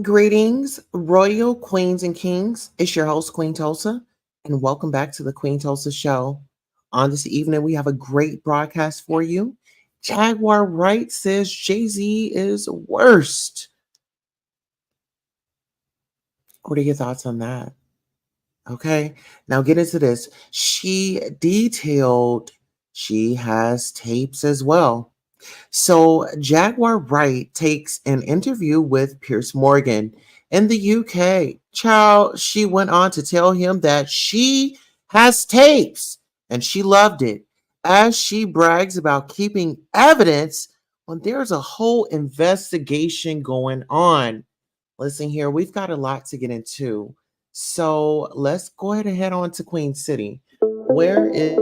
Greetings, royal queens and kings. It's your host, Queen Tulsa, and welcome back to the Queen Tulsa Show. On this evening, we have a great broadcast for you. Jaguar Wright says Jay-Z is worst. What are your thoughts on that? Okay, now get into this. She detailed she has tapes as well. So, Jaguar Wright takes an interview with Piers Morgan in the UK. Child, she went on to tell him that she has tapes and she loved it as she brags about keeping evidence when there's a whole investigation going on. Listen here, we've got a lot to get into. So, let's go ahead and head on to Queen City. Where is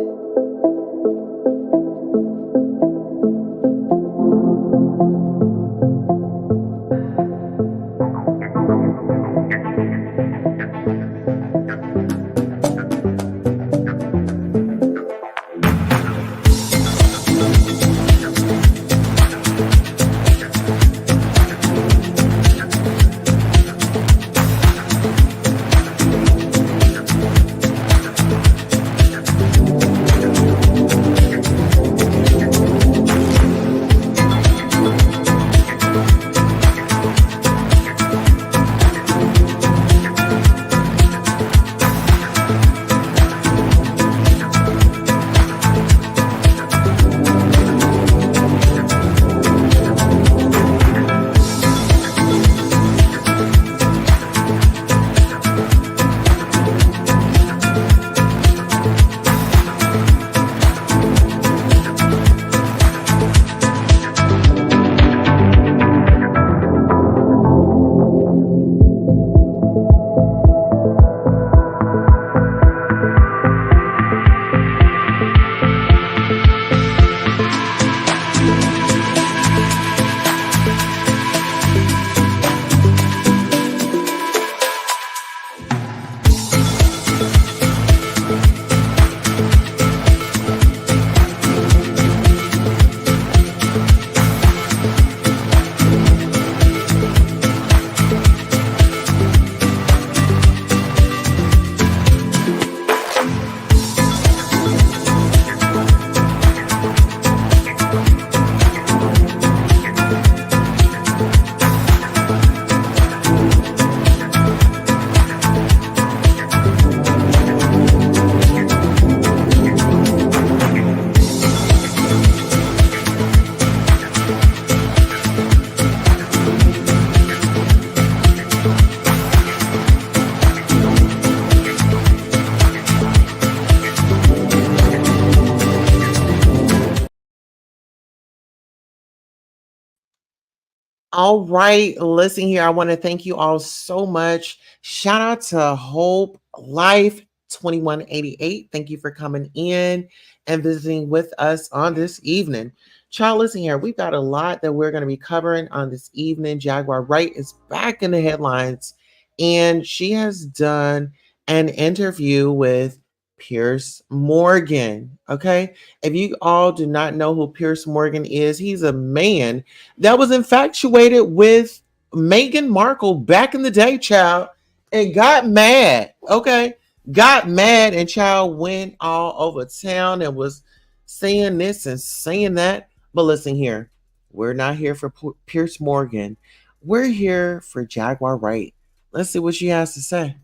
All right, listen here. I want to thank you all so much. Shout out to Hope Life 2188. Thank you for coming in and visiting with us on this evening. Child, listen here. We've got a lot that we're going to be covering on this evening. Jaguar Wright is back in the headlines, and she has done an interview with Pierce Morgan. Okay. If you all do not know who Pierce Morgan is, he's a man that was infatuated with Meghan Markle back in the day, child, and got mad. Okay. Got mad and child went all over town and was saying this and saying that. But listen here, we're not here for Pierce Morgan. We're here for Jaguar Wright. Let's see what she has to say.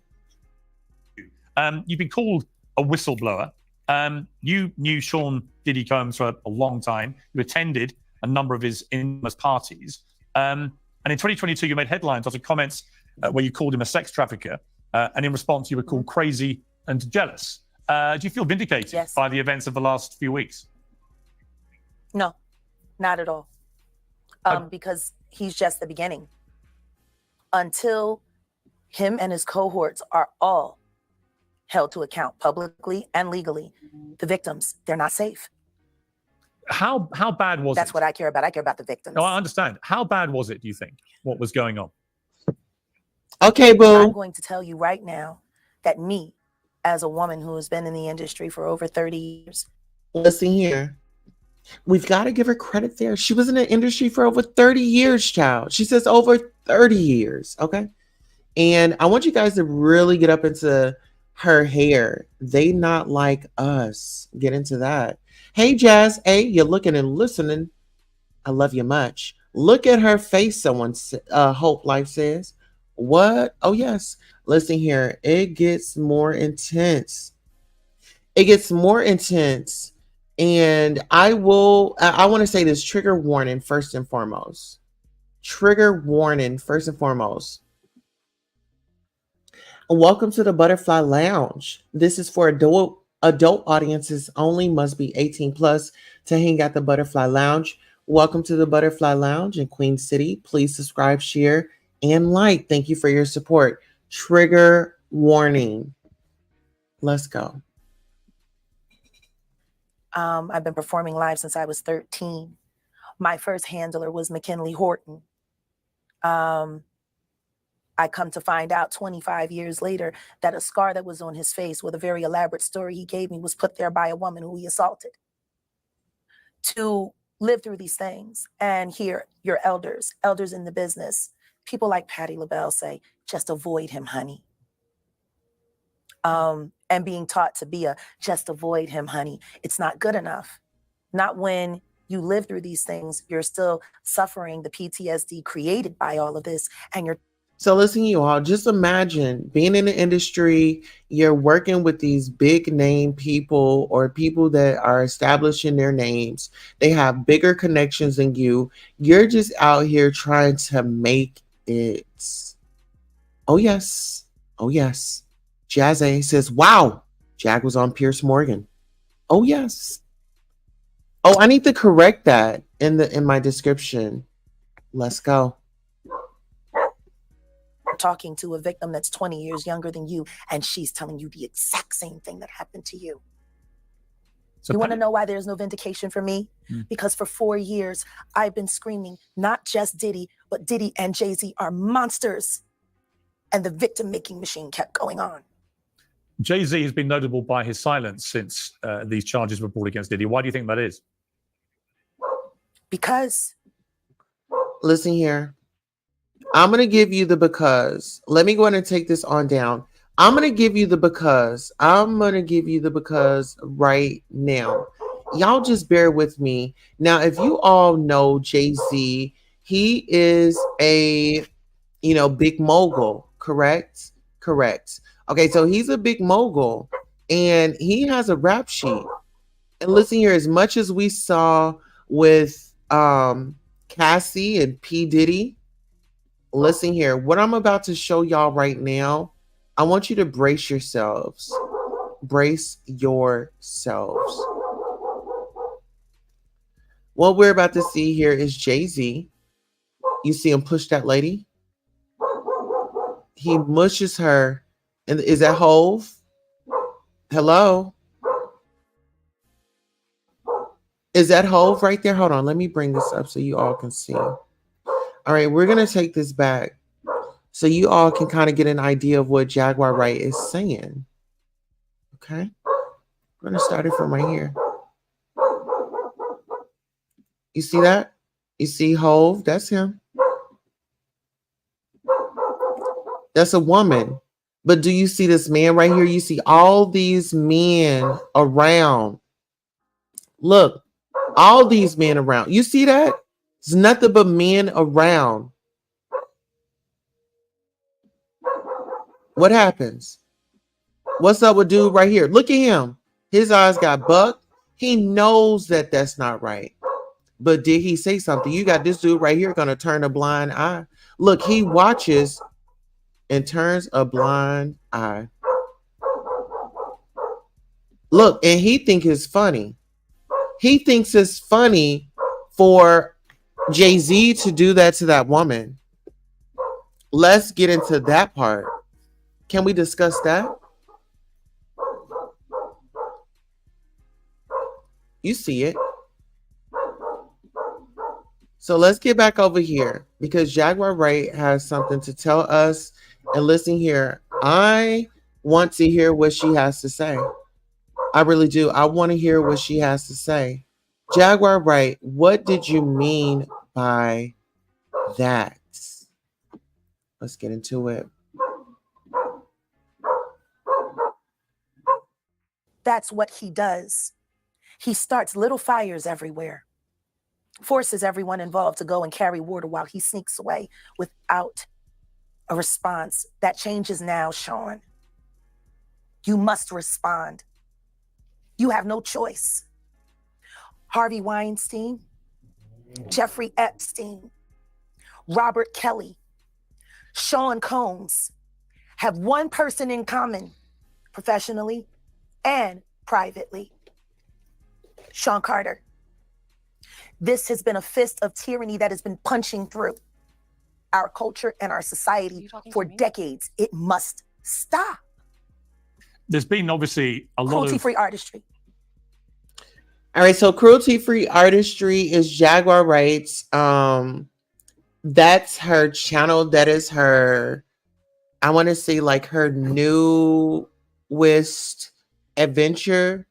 You've been called a whistleblower. You knew Sean Diddy Combs for a long time. You attended a number of his infamous parties. And in 2022, you made headlines after comments where you called him a sex trafficker. And in response, you were called crazy and jealous. Do you feel vindicated by the events of the last few weeks? No, not at all. Because he's just the beginning. Until him and his cohorts are all held to account publicly and legally, the victims, they're not safe. How bad was it? That's what I care about. I care about the victims. No, I understand. How bad was it, do you think, what was going on? Okay, boo. I'm going to tell you right now that me, as a woman who has been in the industry for over 30 years. Listen here. We've got to give her credit there. She was in the industry for over 30 years, child. She says over 30 years. Okay. And I want you guys to really get up into her hair. They not like us. Get into that. Hey, Jazz. Hey, you're looking and listening. I love you much. Look at her face, Hope Life says. What? Oh, yes. Listen here. It gets more intense. It gets more intense. And I want to say this trigger warning first and foremost. Trigger warning first and foremost. Welcome to the Butterfly Lounge. This is for adult audiences only, must be 18 plus to hang at the Butterfly Lounge. Welcome to the Butterfly Lounge in Queen City. Please subscribe, share, and like. Thank you for your support. Trigger warning. Let's go. I've been performing live since I was 13. My first handler was McKinley Horton. I come to find out 25 years later that a scar that was on his face with a very elaborate story he gave me was put there by a woman who he assaulted. To live through these things and hear your elders in the business, people like Patti LaBelle say, just avoid him, honey. And being taught to be just avoid him, honey. It's not good enough. Not when you live through these things, you're still suffering the PTSD created by all of this. And you're So listen, you all, just imagine being in the industry, you're working with these big name people or people that are establishing their names. They have bigger connections than you. You're just out here trying to make it. Oh, yes. Oh, yes. Jazzy says, wow, Jag was on Pierce Morgan. Oh, yes. Oh, I need to correct that in my description. Let's go. Talking to a victim that's 20 years younger than you, and she's telling you the exact same thing that happened to you. So you want to know why there's no vindication for me? Because for 4 years, I've been screaming, not just Diddy, but Diddy and Jay-Z are monsters. And the victim-making machine kept going on. Jay-Z has been notable by his silence since these charges were brought against Diddy. Why do you think that is? Because. Listen here. I'm going to give you the because. Let me go ahead and take this on down. I'm going to give you the because. I'm going to give you the because right now. Y'all just bear with me. Now, if you all know Jay-Z, he is a, big mogul, correct? Correct. Okay, so he's a big mogul and he has a rap sheet. And listen here, as much as we saw with Cassie and P. Diddy, listen here, what I'm about to show y'all right now, I want you to brace yourselves. Brace yourselves. What we're about to see here is Jay-Z. You see him push that lady? He mushes her. And is that Hove? Hello? Is that Hove right there? Hold on, let me bring this up so you all can see. All right, we're going to take this back so you all can kind of get an idea of what Jaguar Wright is saying. Okay? We're going to start it from right here. You see that? You see Hove? That's him. That's a woman. But do you see this man right here? You see all these men around. Look, all these men around. You see that? There's nothing but men around. What happens? What's up with dude right here? Look at him. His eyes got bucked. He knows that that's not right. But did he say something? You got this dude right here going to turn a blind eye. Look, he watches and turns a blind eye. Look, and he thinks it's funny. He thinks it's funny for Jay-Z to do that to that woman. Let's get into that part. Can we discuss that? You see it. So let's get back over here because Jaguar Wright has something to tell us. And listen here, I want to hear what she has to say. I really do. I want to hear what she has to say. Jaguar Wright, what did you mean by that? Let's get into it. That's what he does. He starts little fires everywhere, forces everyone involved to go and carry water while he sneaks away without a response. That changes now, Sean. You must respond. You have no choice. Harvey Weinstein, Jeffrey Epstein, Robert Kelly, Sean Combs have one person in common, professionally and privately: Sean Carter. This has been a fist of tyranny that has been punching through our culture and our society for decades. It must stop. There's been obviously a lot of Cruelty-free artistry. All right, so cruelty-free artistry is Jaguar Wright's. That's her channel. That is her, I want to say, like, her newest adventure.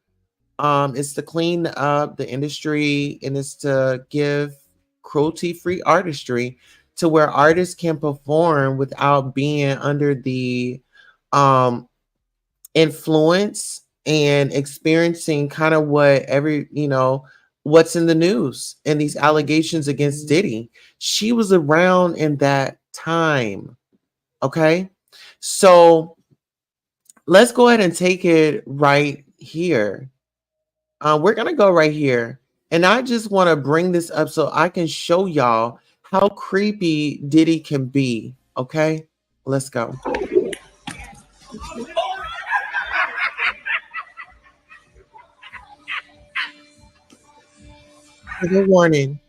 It's to clean up the industry, and it's to give cruelty-free artistry to where artists can perform without being under the influence and experiencing kind of what's in the news and these allegations against Diddy. She was around in that time. Okay. So let's go ahead and take it right here. We're going to go right here. And I just want to bring this up so I can show y'all how creepy Diddy can be. Okay. Let's go. Good warning.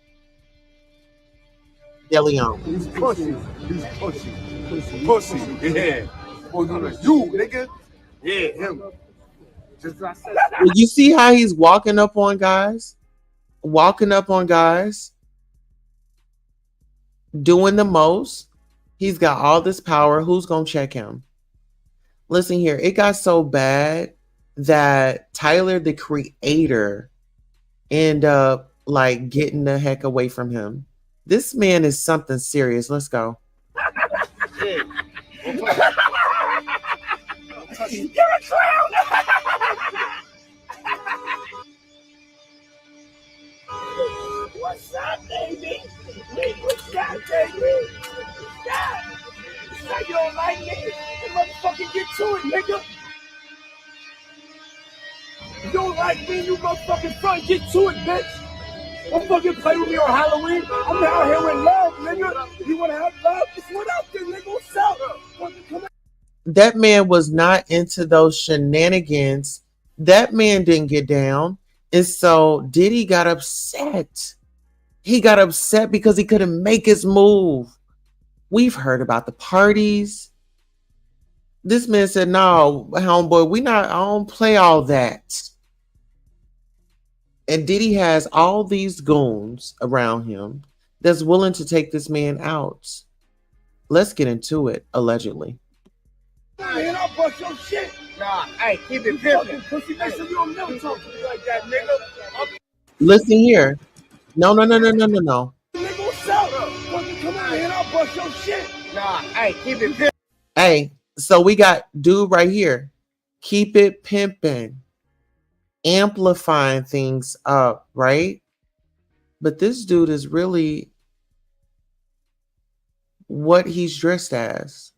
DeLeon. He's pussy. He's pussy. Pussy. Yeah. You, nigga. Yeah, him. Just I said. You see how he's walking up on guys? Walking up on guys. Doing the most. He's got all this power. Who's going to check him? Listen here. It got so bad that Tyler, the creator, ended up like getting the heck away from him. This man is something serious. Let's go. You're a clown. What's up, baby? What's up, baby? What's up? You don't like me? You motherfucking get to it, nigga. You don't like me, you motherfucking front. Get to it, bitch. Don't fucking play with me on Halloween. I'm out here with love, nigga. You want to have love? Just what up, then, nigga? What's up? Come on. That man was not into those shenanigans. That man didn't get down. And so Diddy got upset. He got upset because he couldn't make his move. We've heard about the parties. This man said, no, homeboy, I don't play all that. And Diddy has all these goons around him that's willing to take this man out. Let's get into it, allegedly. Man, I'll bust your shit. Nah, hey, keep it pimping. Pussy, make sure you don't never talk to me like that, nigga. Listen here. No. Nigga, what's up? Come out here and I'll bust your shit. Nah, hey, keep it pimping. Hey, so we got dude right here. Keep it pimping. Amplifying things up, right? But this dude is really what he's dressed as.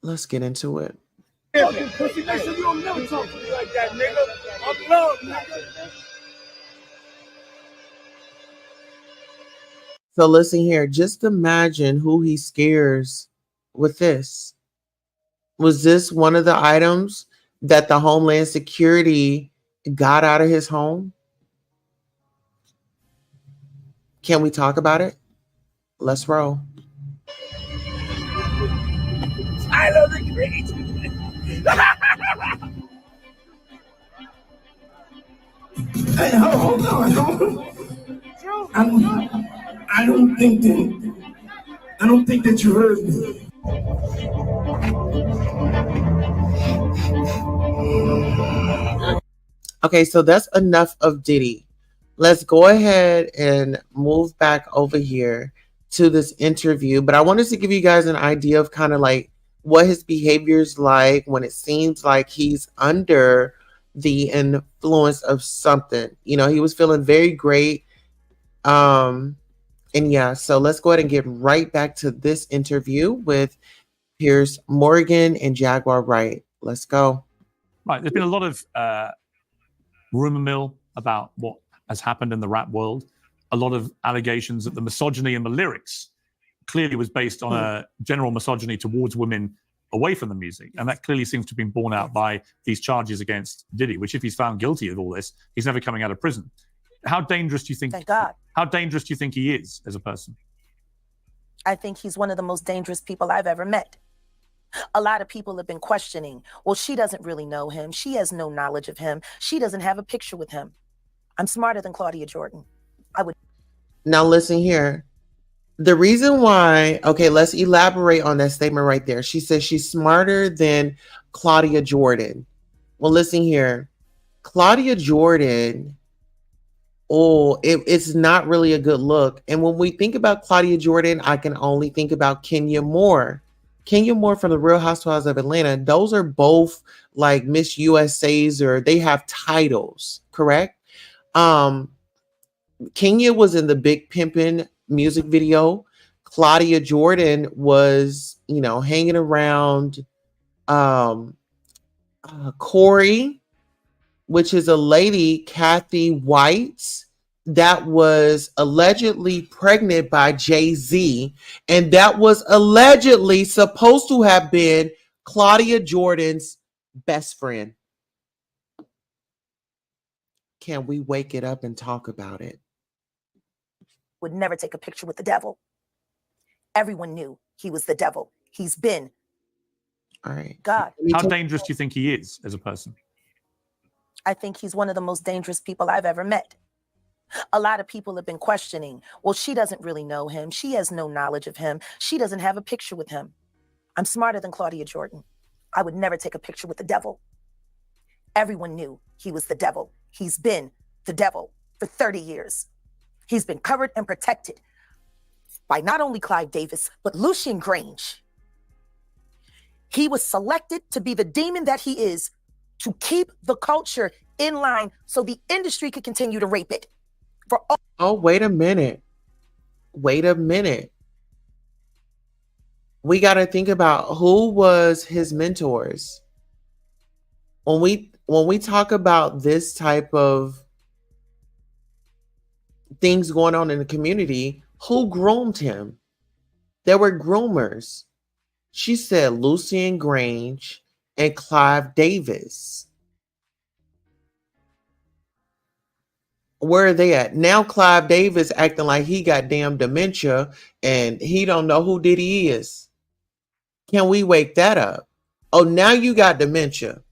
Let's get into it. Pussy, make sure you don't never talk to me like that, nigga. I'm love, nigga. So listen here. Just imagine who he scares with this. Was this one of the items that the Homeland Security got out of his home? Can we talk about it? Let's roll. I love the great. Hey, hold on. I don't think that you heard me. Okay, so that's enough of Diddy. Let's go ahead and move back over here to this interview, but I wanted to give you guys an idea of kind of like what his behavior is like when it seems like he's under the influence of something. You know, he was feeling very great. And yeah, so let's go ahead and get right back to this interview with Piers Morgan and Jaguar Wright. Let's go. Right. There's been a lot of rumor mill about what has happened in the rap world. A lot of allegations that the misogyny in the lyrics clearly was based on a general misogyny towards women away from the music. And that clearly seems to have been borne out by these charges against Diddy, which if he's found guilty of all this, he's never coming out of prison. How dangerous do you think? Thank God. How dangerous do you think he is as a person? I think he's one of the most dangerous people I've ever met. A lot of people have been questioning, well, she doesn't really know him. She has no knowledge of him. She doesn't have a picture with him. I'm smarter than Claudia Jordan. I would. Now listen here. The reason why, okay, let's elaborate on that statement right there. She says she's smarter than Claudia Jordan. Well, listen here. Claudia Jordan, it's not really a good look. And when we think about Claudia Jordan, I can only think about Kenya Moore. Kenya Moore from the Real Housewives of Atlanta. Those are both like Miss USA's, or they have titles, correct? Kenya was in the Big Pimpin' music video. Claudia Jordan was, you know, hanging around Corey, which is a lady, Kathy White, that was allegedly pregnant by Jay-Z, and that was allegedly supposed to have been Claudia Jordan's best friend. Can we wake it up and talk about it? Would never take a picture with the devil. Everyone knew he was the devil. He's been. All right. God. How dangerous do you think he is as a person? I think he's one of the most dangerous people I've ever met. A lot of people have been questioning, well, she doesn't really know him. She has no knowledge of him. She doesn't have a picture with him. I'm smarter than Claudia Jordan. I would never take a picture with the devil. Everyone knew he was the devil. He's been the devil for 30 years. He's been covered and protected by not only Clive Davis, but Lucian Grange. He was selected to be the demon that he is, to keep the culture in line so the industry could continue to rape it. Oh, wait a minute. Wait a minute. We got to think about who was his mentors. When we talk about this type of things going on in the community, who groomed him? There were groomers. She said Lucian Grange and Clive Davis. Where are they at? Now Clive Davis acting like he got damn dementia and he don't know who Diddy is. Can we wake that up? Oh, now you got dementia.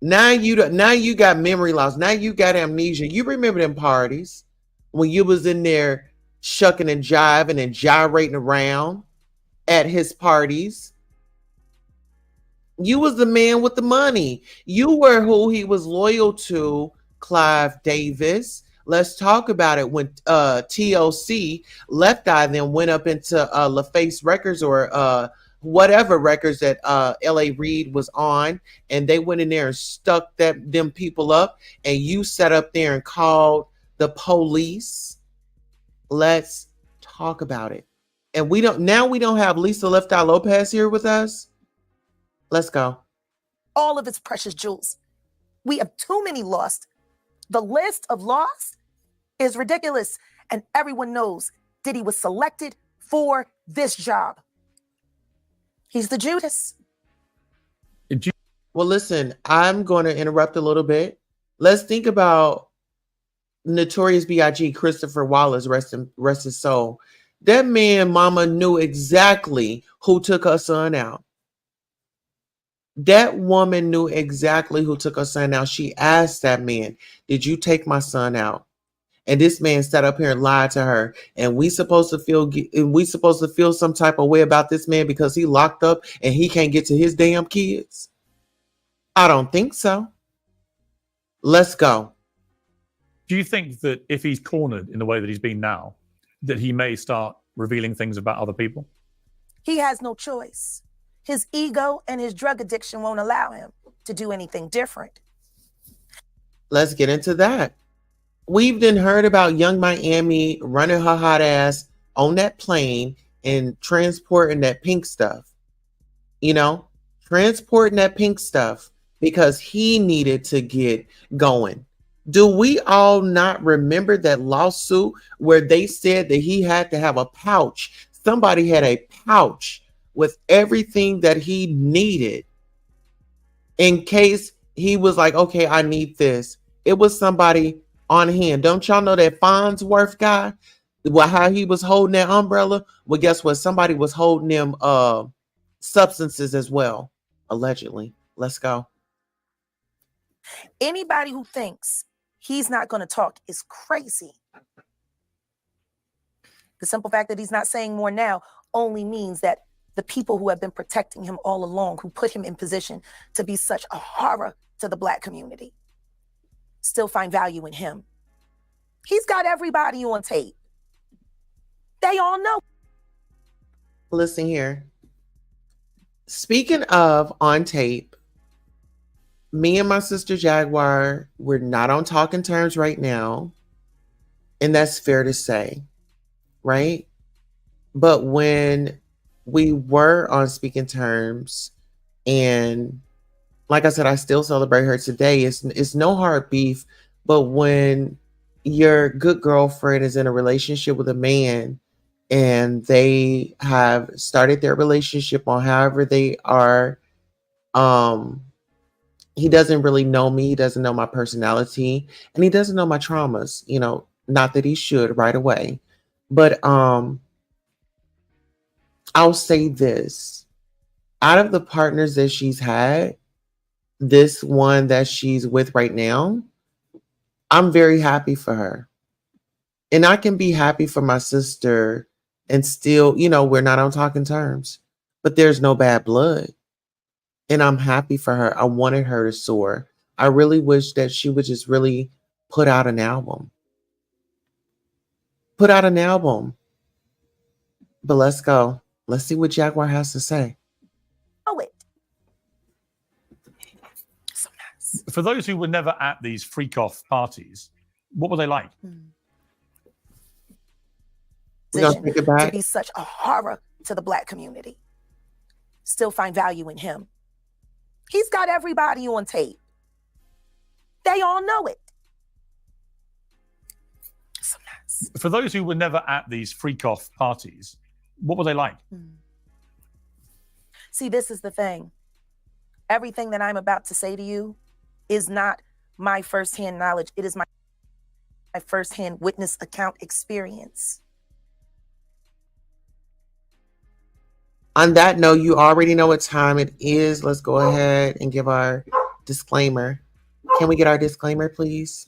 Now you got memory loss. Now you got amnesia. You remember them parties when you was in there shucking and jiving and gyrating around at his parties. You was the man with the money. You were who he was loyal to, Clive Davis. Let's talk about it. When TLC, Left Eye, then went up into LaFace Records, or whatever records that L.A. Reid was on, and they went in there and stuck them people up, and you sat up there and called the police. Let's talk about it. And we don't have Lisa Left Eye Lopez here with us. Let's go. All of its precious jewels. We have too many lost. The list of lost is ridiculous. And everyone knows Diddy was selected for this job. He's the Judas. Well, listen, I'm going to interrupt a little bit. Let's think about Notorious B.I.G. Christopher Wallace, rest his soul. That man, mama, knew exactly who took her son out. That woman knew exactly who took her son out. She asked that man, "Did you take my son out?" And this man sat up here and lied to her. And we supposed to feel some type of way about this man because he locked up and he can't get to his damn kids? I don't think so. Let's go. Do you think that if he's cornered in the way that he's been now, that he may start revealing things about other people? He has no choice. His ego and his drug addiction won't allow him to do anything different. Let's get into that. We've been heard about Young Miami running her hot ass on that plane and transporting that pink stuff. You know, transporting that pink stuff because he needed to get going. Do we all not remember that lawsuit where they said that he had to have a pouch? Somebody had a pouch with everything that he needed in case he was like, okay, I need this. It was somebody on hand. Don't y'all know that Farnsworth guy? Well, how he was holding that umbrella? Well, guess what? Somebody was holding them substances as well, allegedly. Let's go. Anybody who thinks he's not going to talk is crazy. The simple fact that he's not saying more now only means that the people who have been protecting him all along, who put him in position to be such a horror to the Black community, still find value in him. He's got everybody on tape. They all know. Listen here. Speaking of on tape, me and my sister Jaguar, we're not on talking terms right now. And that's fair to say, right? But when we were on speaking terms, and like I said, I still celebrate her today. It's no hard beef, but when your good girlfriend is in a relationship with a man and they have started their relationship on however they are, he doesn't really know me, he doesn't know my personality, and he doesn't know my traumas, not that he should right away. But I'll say this. Out of the partners that she's had, this one that she's with right now, I'm very happy for her. And I can be happy for my sister and still, we're not on talking terms, but there's no bad blood. And I'm happy for her. I wanted her to soar. I really wish that she would just really put out an album. Put out an album. But let's go. Let's see what Jaguar has to say. Oh, it. So nice. For those who were never at these freak-off parties, what were they like? We're gonna take it back. To be such a horror to the Black community, still find value in him. He's got everybody on tape. They all know it. So nice. For those who were never at these freak-off parties, what were they like? See, this is the thing. Everything that I'm about to say to you is not my firsthand knowledge. It is my firsthand witness account experience. On that note, you already know what time it is. Let's go ahead and give our disclaimer. Can we get our disclaimer, please?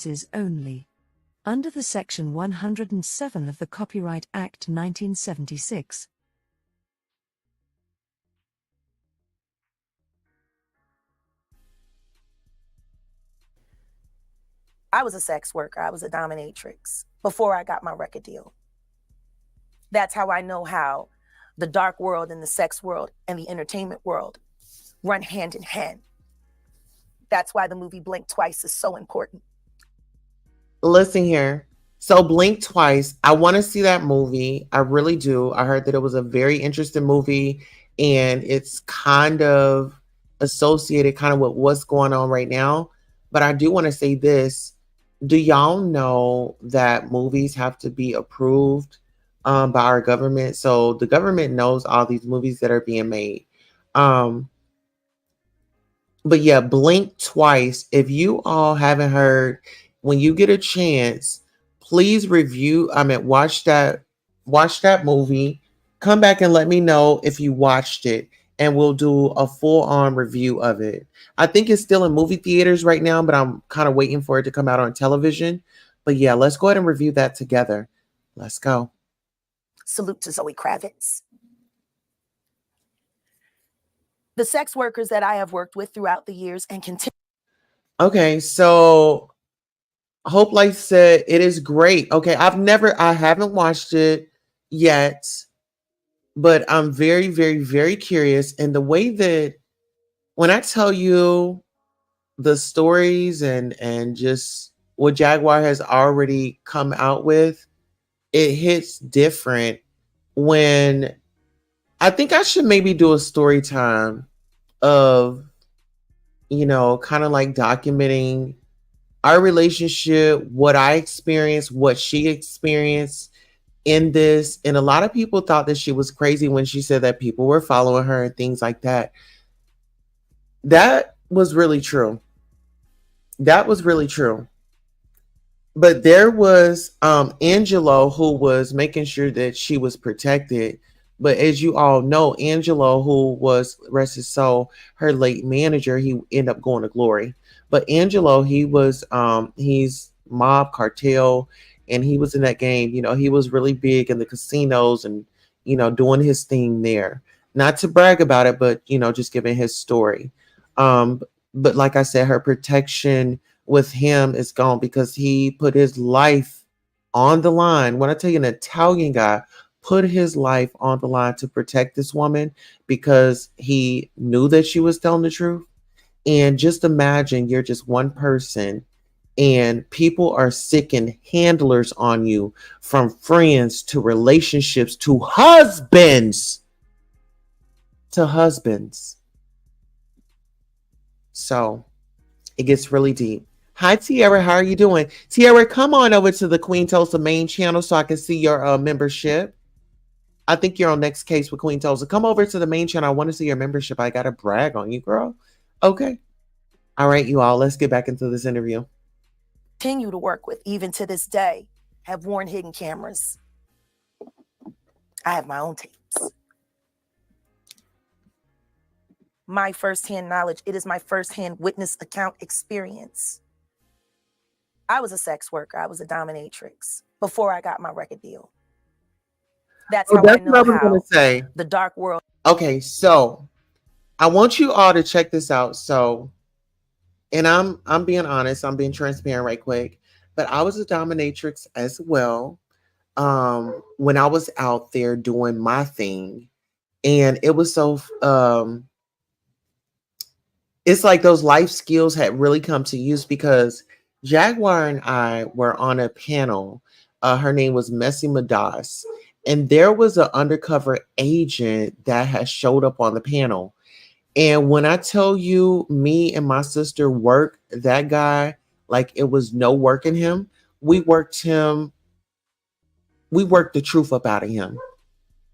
Is only under the Section 107 of the Copyright Act 1976. I was a sex worker. I was a dominatrix before I got my record deal. That's how I know how the dark world and the sex world and the entertainment world run hand in hand. That's why the movie Blink Twice is so important. Listen here. So Blink Twice, I want to see that movie. I really do. I heard that it was a very interesting movie and it's kind of associated kind of with what's going on right now. But I do want to say this. Do y'all know that movies have to be approved by our government? So the government knows all these movies that are being made. But yeah, Blink Twice. If you all haven't heard, when you get a chance, please watch that movie. Come back and let me know if you watched it, and we'll do a full-on review of it. I think it's still in movie theaters right now, but I'm kind of waiting for it to come out on television. But yeah, let's go ahead and review that together. Let's go. Salute to Zoe Kravitz. The sex workers that I have worked with throughout the years and continue. Okay, so Hope Life said it is great. Okay, I haven't watched it yet, but I'm very, very, very curious. And the way that when I tell you the stories and just what Jaguar has already come out with, it hits different when I think I should maybe do a story time of, kind of like documenting our relationship, what I experienced, what she experienced in this. And a lot of people thought that she was crazy when she said that people were following her and things like that. That was really true. That was really true. But there was Angelo who was making sure that she was protected. But as you all know, Angelo, who was, rest his soul, her late manager, he ended up going to glory. But Angelo, he's mob cartel, and he was in that game. He was really big in the casinos and doing his thing there. Not to brag about it, but just giving his story. Um, but like I said, her protection with him is gone because he put his life on the line. When I tell you, an Italian guy put his life on the line to protect this woman because he knew that she was telling the truth. And just imagine you're just one person and people are sicking handlers on you, from friends to relationships to husbands. So it gets really deep. Hi, Tiara. How are you doing? Tiara, come on over to the Queen Tulsa main channel so I can see your membership. I think you're on next case with Queen Tulsa. Come over to the main channel. I want to see your membership. I got to brag on you, girl. Okay. All right, you all. Let's get back into this interview. Continue to work with, even to this day, have worn hidden cameras. I have my own tapes. My firsthand knowledge, it is my firsthand witness account experience. I was a sex worker. I was a dominatrix before I got my record deal. That's how I know what I was how gonna say. the dark world. Okay, so I want you all to check this out. So, and I'm being honest, I'm being transparent right quick, but I was a dominatrix as well. When I was out there doing my thing, and it was so it's like those life skills had really come to use because Jaguar and I were on a panel. Her name was Messi Madas. And there was an undercover agent that had showed up on the panel. And when I tell you, me and my sister worked that guy like it was no work in him. We worked the truth up out of him.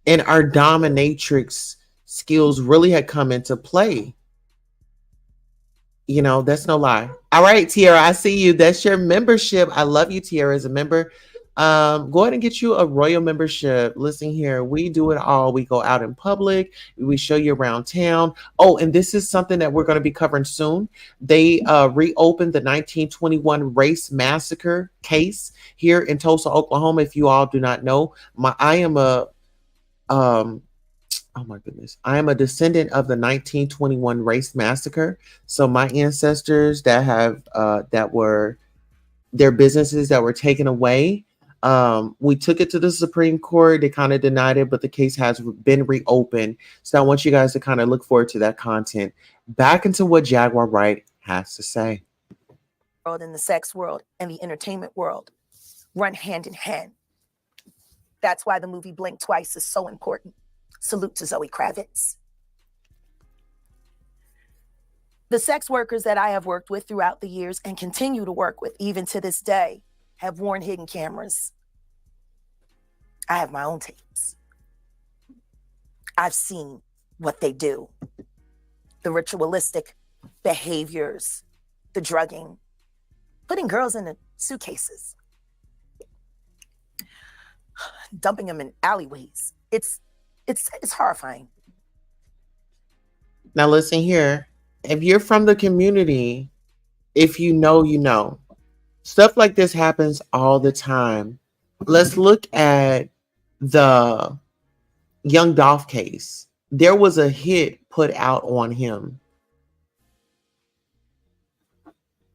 And our dominatrix skills really had come into play. That's no lie. All right, Tiara, I see you. That's your membership. I love you, Tiara, as a member. Go ahead and get you a royal membership. Listen here, we do it all. We go out in public. We show you around town. Oh, and this is something that we're going to be covering soon. They reopened the 1921 race massacre case here in Tulsa, Oklahoma. If you all do not know, I am a oh my goodness. I am a descendant of the 1921 race massacre. So my ancestors that were their businesses that were taken away. We took it to the Supreme Court. They kind of denied it, but the case has been reopened. So I want you guys to kind of look forward to that content. Back into what Jaguar Wright has to say. In the sex world and the entertainment world run hand in hand. That's why the movie Blink Twice is so important. Salute to Zoe Kravitz. The sex workers that I have worked with throughout the years and continue to work with even to this day have worn hidden cameras. I have my own tapes. I've seen what they do. The ritualistic behaviors, the drugging, putting girls in the suitcases, dumping them in alleyways. It's horrifying. Now listen here. If you're from the community, if you know, you know. Stuff like this happens all the time. Let's look at the Young Dolph case. There was a hit put out on him.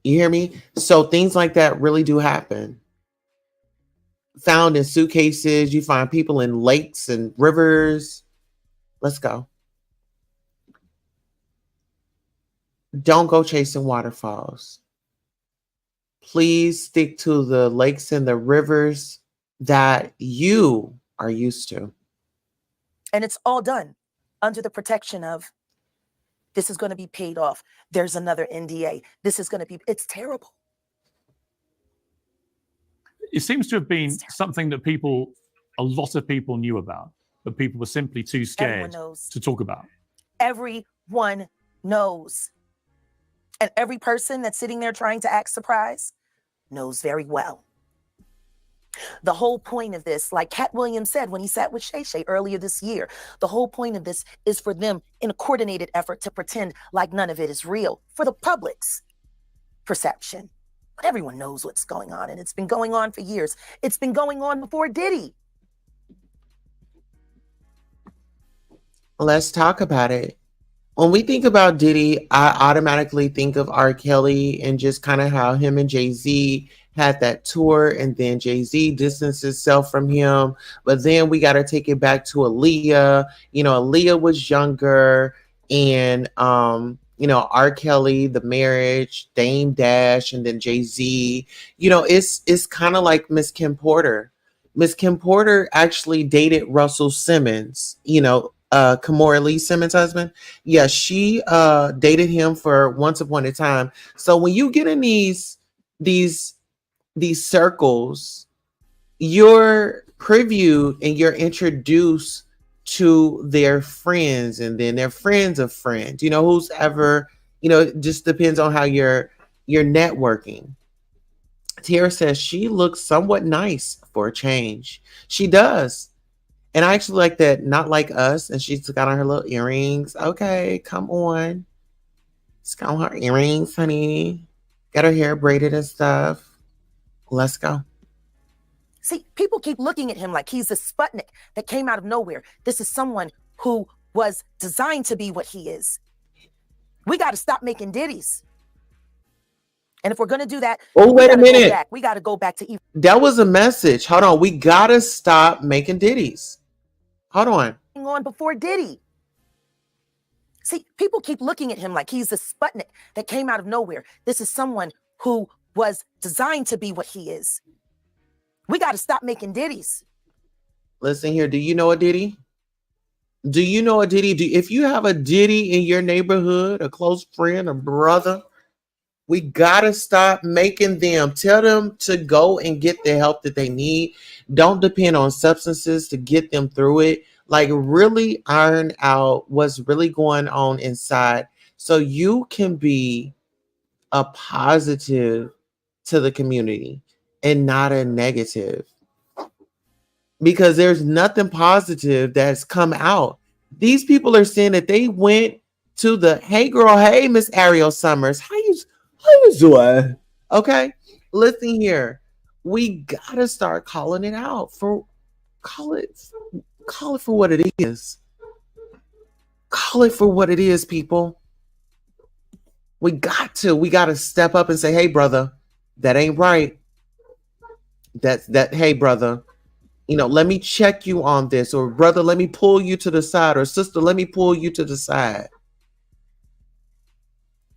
You hear me? So things like that really do happen. Found in suitcases, you find people in lakes and rivers. Let's go. Don't go chasing waterfalls. Please stick to the lakes and the rivers that you are used to. And it's all done under the protection of this is going to be paid off. There's another NDA. This is going to be, it's terrible. It seems to have been something that a lot of people knew about, but people were simply too scared to talk about. Everyone knows. And every person that's sitting there trying to act surprised knows very well. The whole point of this, like Cat Williams said when he sat with Shay Shay earlier this year, the whole point of this is for them in a coordinated effort to pretend like none of it is real for the public's perception. But everyone knows what's going on, and it's been going on for years. It's been going on before Diddy. Let's talk about it. When we think about Diddy, I automatically think of R. Kelly and just kind of how him and Jay-Z had that tour, and then Jay-Z distanced himself from him. But then we got to take it back to Aaliyah. You know, Aaliyah was younger, and R. Kelly, The Marriage, Dame Dash, and then Jay-Z. You know, it's kind of like Miss Kim Porter. Miss Kim Porter actually dated Russell Simmons, Kimora Lee Simmons' husband. Yeah, she dated him for once upon a time. So when you get in these circles, you're previewed and you're introduced to their friends, and then their friends of friends. Who's ever, it just depends on how you're networking. Tara says she looks somewhat nice for a change. She does. And I actually like that, not like us. And she's got on her little earrings. Okay, come on. She's got on her earrings, honey. Got her hair braided and stuff. Let's go. See, people keep looking at him like he's a Sputnik that came out of nowhere. This is someone who was designed to be what he is. We got to stop making ditties. And if we're going to do that, wait a minute. We got to go back to even. That was a message. Hold on. We got to stop making ditties. Hold on. Before Diddy. See, people keep looking at him like he's a Sputnik that came out of nowhere. This is someone who was designed to be what he is. We got to stop making ditties. Listen here. Do you know a ditty? Do you know a ditty? If you have a ditty in your neighborhood, a close friend, a brother, we got to stop making them. Tell them to go and get the help that they need. Don't depend on substances to get them through it. Like, really iron out what's really going on inside so you can be a positive to the community and not a negative. Because there's nothing positive that's come out. These people are saying that they went to the, hey girl, hey Miss Ariel Summers, how you doing? Okay, listen here. We gotta start calling it out call it for what it is. Call it for what it is, people. We got to step up and say, hey brother, that ain't right. Hey brother, let me check you on this, or brother, let me pull you to the side, or sister, let me pull you to the side.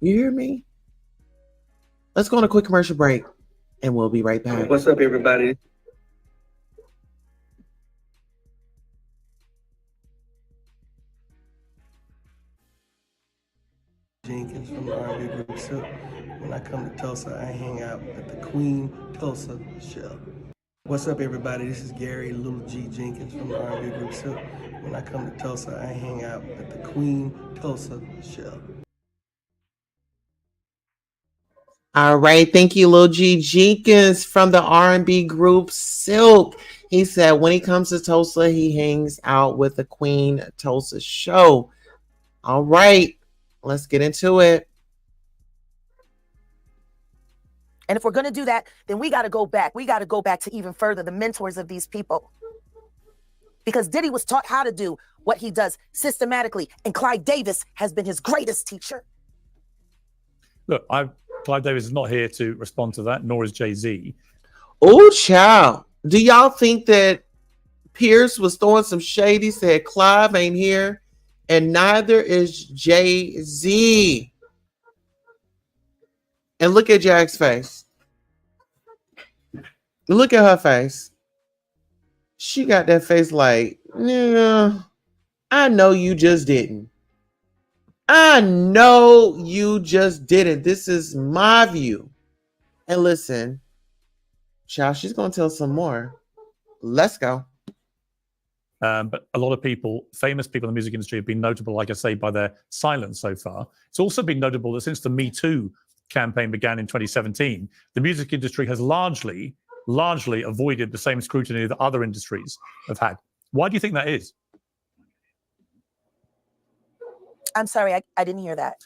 You hear me? Let's go on a quick commercial break, and we'll be right back. What's up, everybody? Jenkins from the R&B group Silk. When I come to Tulsa, I hang out at the Queen Tulsa Show. What's up, everybody? This is Gary Little G Jenkins from the R&B group Silk. When I come to Tulsa, I hang out at the Queen Tulsa Show. All right, thank you, Lil G Jenkins from the R&B group Silk. He said when he comes to Tulsa, he hangs out with the Queen Tulsa Show. All right, let's get into it. And if we're going to do that, then we got to go back. We got to go back to even further, the mentors of these people. Because Diddy was taught how to do what he does systematically, and Clyde Davis has been his greatest teacher. Look, I've Clive Davis is not here to respond to that, nor is Jay-Z. Oh, child. Do y'all think that Pierce was throwing some shade? He said Clive ain't here, and neither is Jay-Z. And look at Jack's face. Look at her face. She got that face like, yeah, I know you just didn't. I know you just didn't. This is my view. And listen, child, she's going to tell some more. Let's go. But a lot of people, famous people in the music industry, have been notable, like I say, by their silence so far. It's also been notable that since the Me Too campaign began in 2017, the music industry has largely avoided the same scrutiny that other industries have had. Why do you think that is? I'm sorry, I didn't hear that.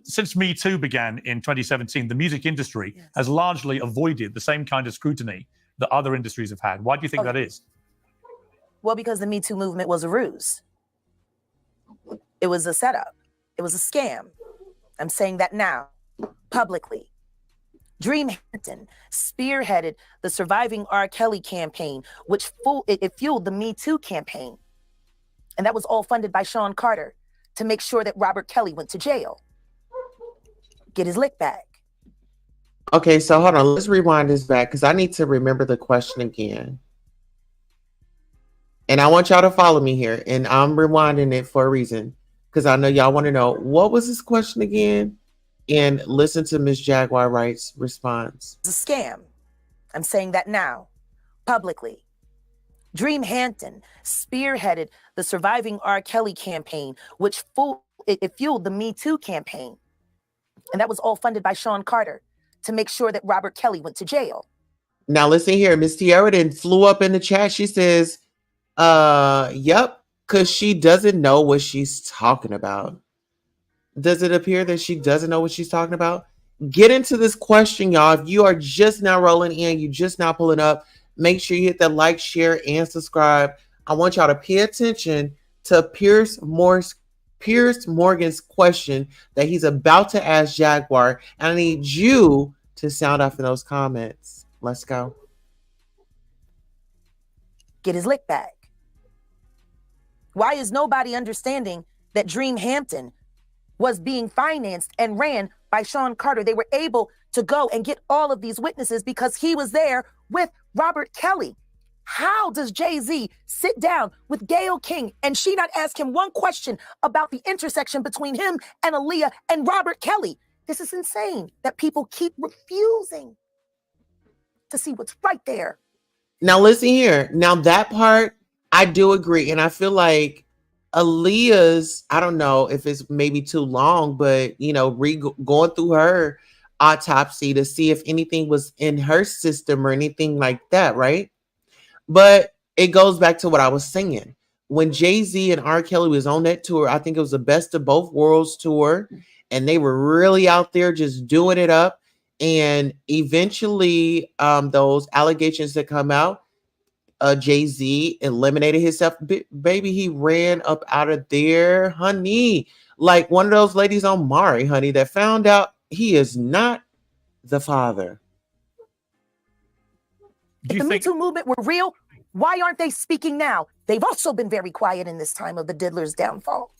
Since Me Too began in 2017, the music industry has largely avoided the same kind of scrutiny that other industries have had. Why do you think that is? Well, because the Me Too movement was a ruse. It was a setup. It was a scam. I'm saying that now, publicly. Dream Hampton spearheaded the Surviving R. Kelly campaign, which fueled the Me Too campaign. And that was all funded by Sean Carter to make sure that Robert Kelly went to jail. Get his lick back. Okay, so hold on. Let's rewind this back because I need to remember the question again. And I want y'all to follow me here. And I'm rewinding it for a reason because I know y'all want to know what was this question again? And listen to Miss Jaguar Wright's response. It's a scam. I'm saying that now, publicly. Dream Hampton spearheaded the Surviving R. Kelly campaign, which fueled the Me Too campaign. And that was all funded by Sean Carter to make sure that Robert Kelly went to jail. Now listen here, Miss Tiara then flew up in the chat. She says, yep, because she doesn't know what she's talking about. Does it appear that she doesn't know what she's talking about? Get into this question, y'all. If you are just now rolling in, you just now pulling up, make sure you hit that like, share, and subscribe. I want y'all to pay attention to Piers Morgan's question that he's about to ask Jaguar. And I need you to sound off in those comments. Let's go. Get his lick back. Why is nobody understanding that Dream Hampton was being financed and ran by Sean Carter? They were able to go and get all of these witnesses because he was there with Robert Kelly. How does Jay-Z sit down with Gayle King and she not ask him one question about the intersection between him and Aaliyah and Robert Kelly? This is insane that people keep refusing to see what's right there. Now listen here. Now that part, I do agree. And I feel like Aaliyah's, I don't know if it's maybe too long, but, you know, going through her autopsy to see if anything was in her system or anything like that, right? But it goes back to what I was saying. When Jay-Z and R. Kelly was on that tour, I think it was the Best of Both Worlds tour, and they were really out there just doing it up. And eventually, those allegations that come out, Jay-Z eliminated himself. Baby, he ran up out of there, honey. Like one of those ladies on Mari, honey, that found out he is not the father. If the Me Too movement were real, why aren't they speaking now? They've also been very quiet in this time of the diddler's downfall.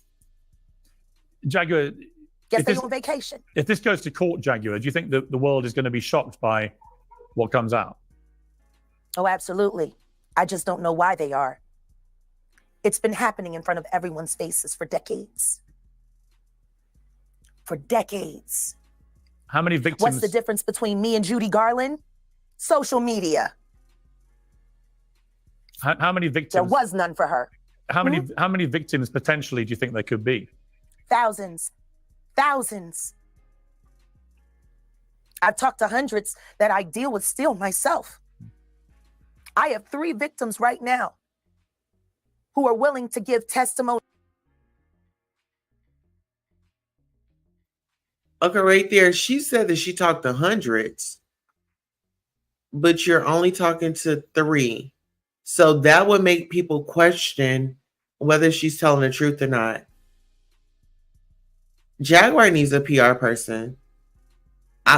Jaguar, Guess they're on vacation. If this goes to court, Jaguar, do you think that the world is going to be shocked by what comes out? Oh, absolutely. I just don't know why they are. It's been happening in front of everyone's faces for decades. For decades. How many victims? What's the difference between me and Judy Garland? Social media. How many victims? There was none for her. How many victims potentially do you think there could be? Thousands. Thousands. I've talked to hundreds that I deal with still myself. I have 3 victims right now who are willing to give testimony. Okay, right there. She said that she talked to hundreds, but you're only talking to 3. So that would make people question whether she's telling the truth or not. Jaguar needs a PR person.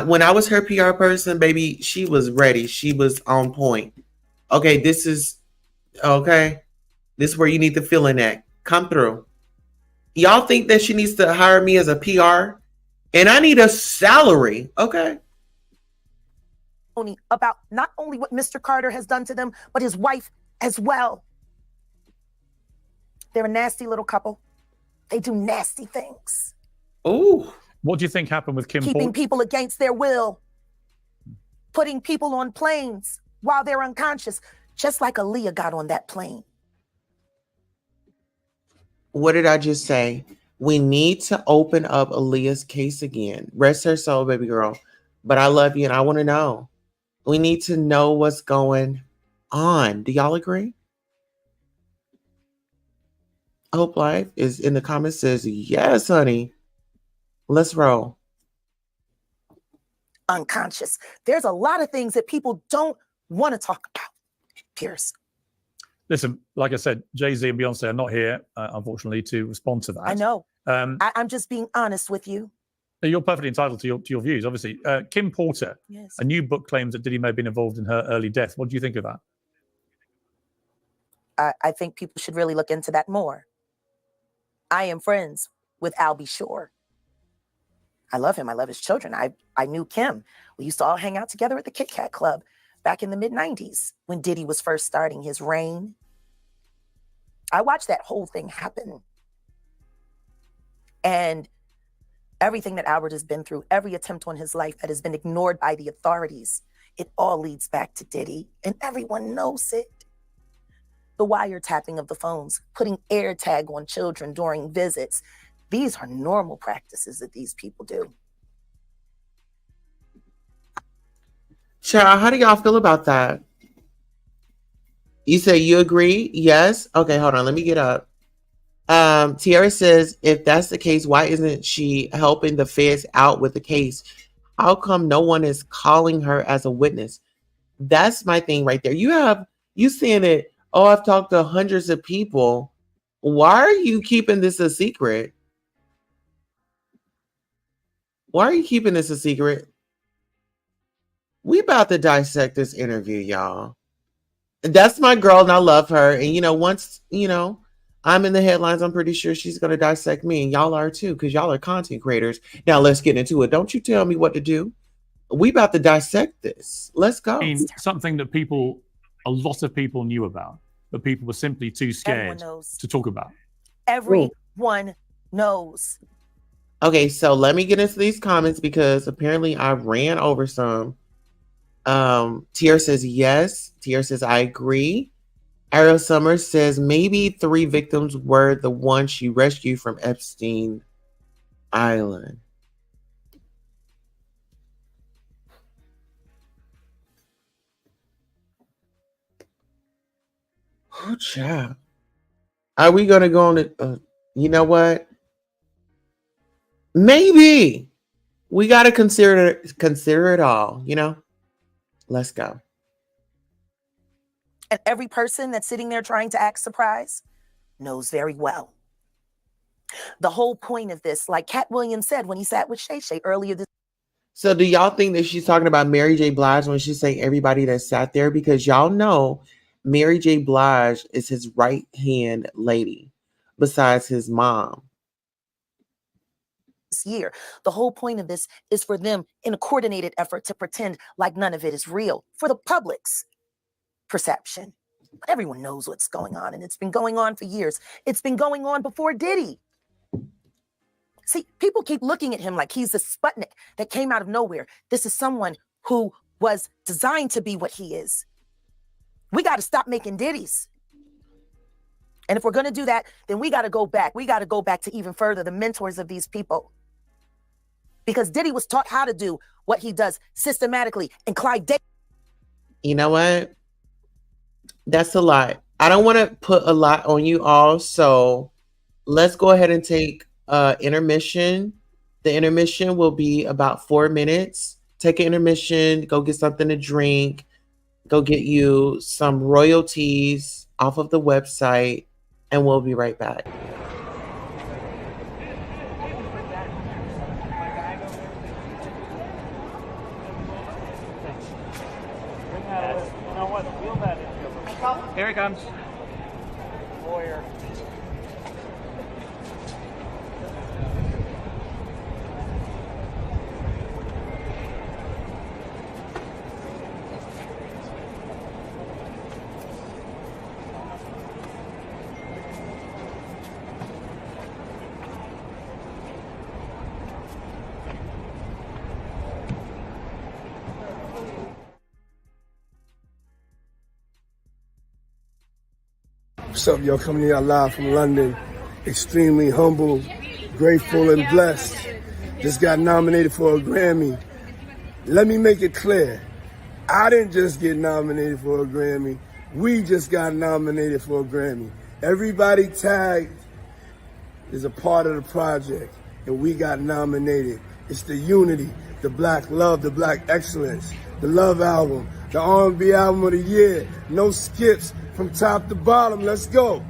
When I was her PR person, baby, she was ready. She was on point. Okay, this is okay. This is where you need to fill in at. Come through. Y'all think that she needs to hire me as a PR? And I need a salary. Okay. About not only what Mr. Carter has done to them, but his wife as well. They're a nasty little couple. They do nasty things. Ooh. What do you think happened with Kim Keeping Porter? people against their will. Putting people on planes while they're unconscious, just like Aaliyah got on that plane. What did I just say? We need to open up Aaliyah's case again. Rest her soul, baby girl. But I love you and I want to know. We need to know what's going on. Do y'all agree? Hope Life is in the comments, says, yes, honey. Let's roll. Unconscious. There's a lot of things that people don't want to talk about, Pierce. Listen, like I said, Jay-Z and Beyonce are not here, unfortunately, to respond to that. I know. I'm just being honest with you. You're perfectly entitled to your views, obviously. Kim Porter, Yes. a new book claims that Diddy may have been involved in her early death. What do you think of that? I think people should really look into that more. I am friends with Albie Shore. I love him. I love his children. I knew Kim. We used to all hang out together at the Kit Kat Club back in the mid-90s when Diddy was first starting his reign. I watched that whole thing happen. And everything that Albert has been through, every attempt on his life that has been ignored by the authorities, it all leads back to Diddy, and everyone knows it. The wiretapping of the phones, putting air tag on children during visits. These are normal practices that these people do. Child, how do y'all feel about that? You say you agree? Yes? Okay, hold on. Let me get up. Tiara says, if that's the case, why isn't she helping the feds out with the case? How come no one is calling her as a witness? That's my thing right there. You saying it, oh, I've talked to hundreds of people. Why are you keeping this a secret? Why are you keeping this a secret? We about to dissect this interview, y'all. That's my girl, and I love her. And, once, I'm in the headlines, I'm pretty sure she's going to dissect me. And y'all are too, because y'all are content creators. Now, let's get into it. Don't you tell me what to do. We about to dissect this. Let's go. I mean, something that a lot of people knew about, but people were simply too scared to talk about. Everyone knows. Okay, so let me get into these comments because apparently I ran over some. Tier says yes. Tier says I agree. Ariel Summers says maybe 3 victims were the ones she rescued from Epstein Island. Oh, child. Are we gonna go on to? You know what? Maybe we gotta consider it all. Let's go. And every person that's sitting there trying to act surprised knows very well. The whole point of this, like Cat Williams said when he sat with Shay Shay earlier this. So do y'all think that she's talking about Mary J. Blige when she's saying everybody that sat there? Because y'all know Mary J. Blige is his right-hand lady besides his mom. Year. The whole point of this is for them in a coordinated effort to pretend like none of it is real for the public's perception. But everyone knows what's going on, and it's been going on for years. It's been going on before Diddy. See, people keep looking at him like he's a Sputnik that came out of nowhere. This is someone who was designed to be what he is. We got to stop making Diddies. And if we're going to do that, then we got to go back. We got to go back to even further, the mentors of these people. Because Diddy was taught how to do what he does systematically. And Clyde Davis. You know what? That's a lot. I don't want to put a lot on you all. So let's go ahead and take intermission. The intermission will be about 4 minutes. Take an intermission. Go get something to drink. Go get you some royalties off of the website. And we'll be right back. Here he comes. Lawyer. What's up, y'all? Coming to y'all live from London. Extremely humble, grateful, and blessed. Just got nominated for a Grammy. Let me make it clear. I didn't just get nominated for a Grammy. We just got nominated for a Grammy. Everybody tagged is a part of the project, and we got nominated. It's the unity, the black love, the black excellence, the love album, the R&B album of the year. No skips from top to bottom. Let's go.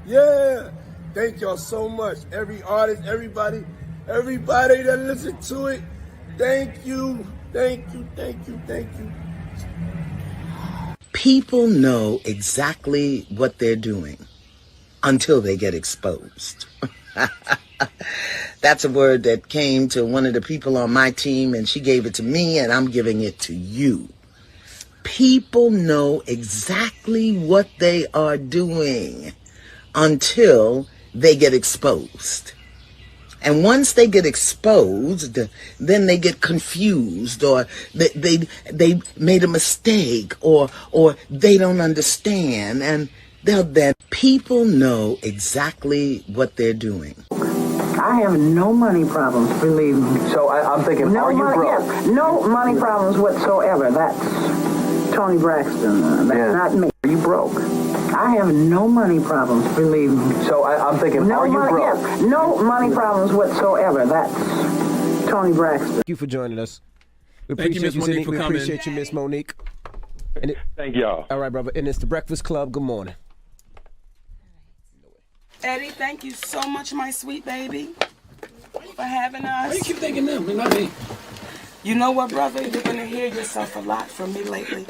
Yeah. Thank y'all so much. Every artist, everybody that listened to it. Thank you. Thank you. Thank you. Thank you. People know exactly what they're doing until they get exposed. That's a word that came to one of the people on my team, and she gave it to me, and I'm giving it to you. People know exactly what they are doing until they get exposed. And once they get exposed, then they get confused, or they made a mistake, or they don't understand, and then people know exactly what they're doing. I have no money problems, believe me. So I'm thinking, no are you money, broke? yes, no money problems whatsoever. That's Tony Braxton. That's not me. Are you broke? I have no money problems, believe me. So I'm thinking, no are you money, broke? yes, no money problems whatsoever. That's Tony Braxton. Thank you for joining us. We Thank you, appreciate Miss Monique, Sydney. for We coming. appreciate you, Miss Monique. Thank y'all. All right, brother. And it's the Breakfast Club. Good morning. Eddie, thank you so much, my sweet baby, for having us. Why you keep thinking them and not me? You know what, brother? You're going to hear yourself a lot from me lately.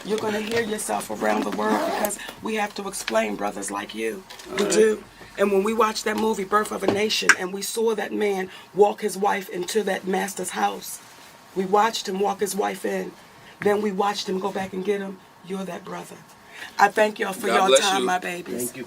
You're going to hear yourself around the world because we have to explain brothers like you. We do. And when we watched that movie, Birth of a Nation, and we saw that man walk his wife into that master's house, we watched him walk his wife in. Then we watched him go back and get him. You're that brother. I thank y'all for your time, my babies. Thank you.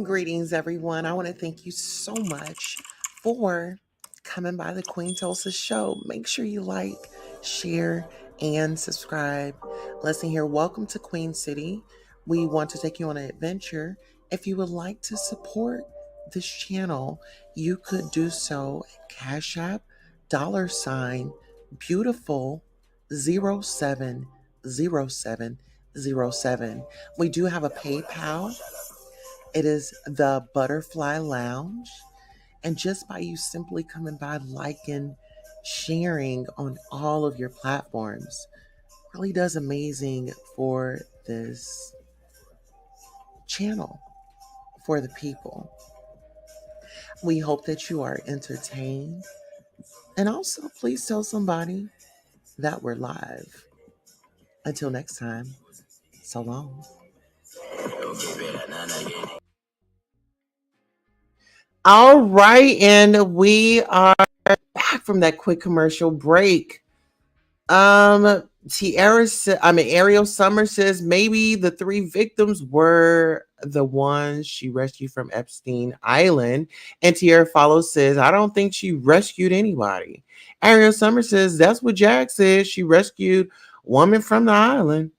Greetings, everyone. I want to thank you so much for coming by the Queen Tulsa show. Make sure you like, share, and subscribe. Listen here, welcome to Queen City. We want to take you on an adventure. If you would like to support this channel, you could do so at Cash App, $beautiful 070707. We do have a PayPal. It is the Butterfly Lounge. And just by you simply coming by, liking, sharing on all of your platforms really does amazing for this channel, for the people. We hope that you are entertained. And also, please tell somebody that we're live. Until next time, so long. All right, and we are back from that quick commercial break. Ariel Summers says maybe the 3 victims were the ones she rescued from Epstein Island. And Tierra follows says, I don't think she rescued anybody. Ariel Summers says, that's what Jack says. She rescued woman from the island.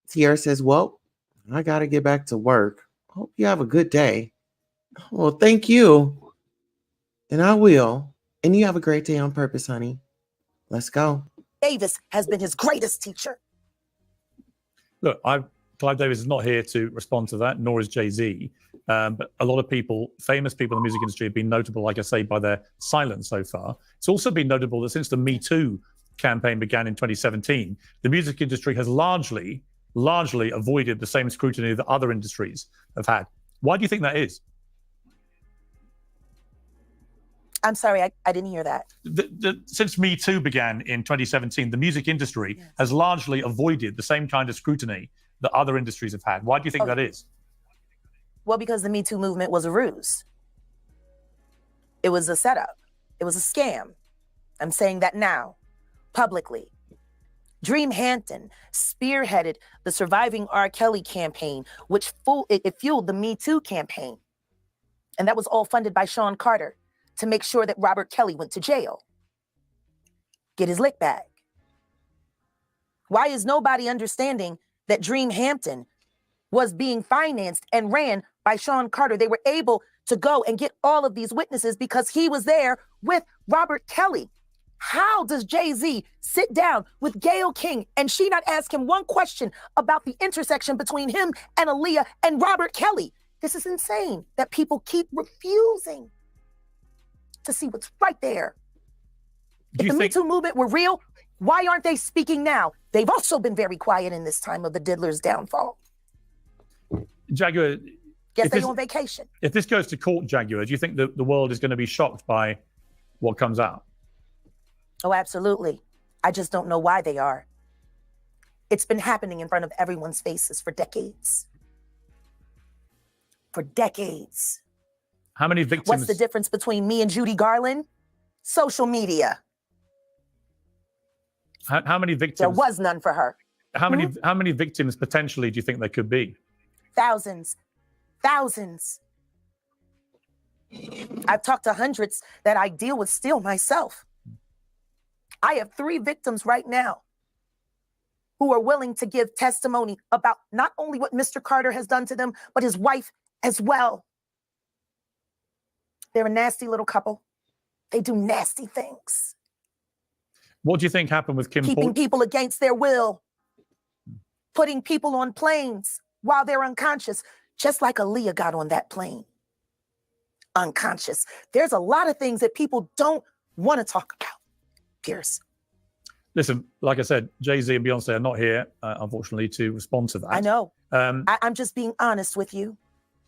Tierra says, well, I got to get back to work. Hope you have a good day. Well, thank you. And I will. And you have a great day on purpose, honey. Let's go. Davis has been his greatest teacher. Look, Clive Davis is not here to respond to that, nor is Jay-Z. But a lot of people, famous people in the music industry, have been notable, like I say, by their silence so far. It's also been notable that since the Me Too campaign began in 2017, the music industry has largely avoided the same scrutiny that other industries have had. Why do you think that is? I'm sorry, I didn't hear that. Since Me Too began in 2017, the music industry has largely avoided the same kind of scrutiny that other industries have had. Why do you think that is? Well, because the Me Too movement was a ruse. It was a setup. It was a scam. I'm saying that now, publicly. Dream Hampton spearheaded the Surviving R. Kelly campaign, which it fueled the Me Too campaign. And that was all funded by Sean Carter to make sure that Robert Kelly went to jail. Get his lick back. Why is nobody understanding that Dream Hampton was being financed and ran by Sean Carter? They were able to go and get all of these witnesses because he was there with Robert Kelly. How does Jay-Z sit down with Gayle King and she not ask him one question about the intersection between him and Aaliyah and Robert Kelly? This is insane that people keep refusing to see what's right there. If the Me Too movement were real, why aren't they speaking now? They've also been very quiet in this time of the diddler's downfall. Jaguar, guess they're on vacation. If this goes to court, Jaguar, do you think that the world is going to be shocked by what comes out? Oh, absolutely. I just don't know why they are. It's been happening in front of everyone's faces for decades. For decades. How many victims? What's the difference between me and Judy Garland? Social media. How many victims? There was none for her. How many victims potentially do you think there could be? Thousands. Thousands. I've talked to hundreds that I deal with still myself. I have 3 victims right now who are willing to give testimony about not only what Mr. Carter has done to them, but his wife as well. They're a nasty little couple. They do nasty things. What do you think happened with Kim? Keeping people against their will. Putting people on planes while they're unconscious, just like Aaliyah got on that plane. Unconscious. There's a lot of things that people don't want to talk about, Pierce. Listen, like I said, Jay-Z and Beyonce are not here, unfortunately, to respond to that. I know. I'm just being honest with you.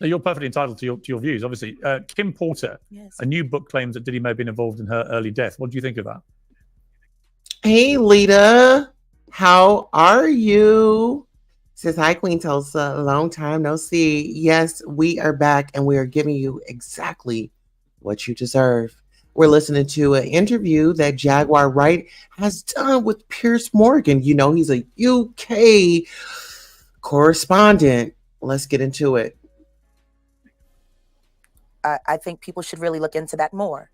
You're perfectly entitled to your views, obviously. Kim Porter, a new book claims that Diddy may have been involved in her early death. What do you think of that? Hey, Lita. How are you? Says, hi, Queen Tulsa. Long time no see. Yes, we are back and we are giving you exactly what you deserve. We're listening to an interview that Jaguar Wright has done with Piers Morgan. You know, he's a UK correspondent. Let's get into it. I think people should really look into that more.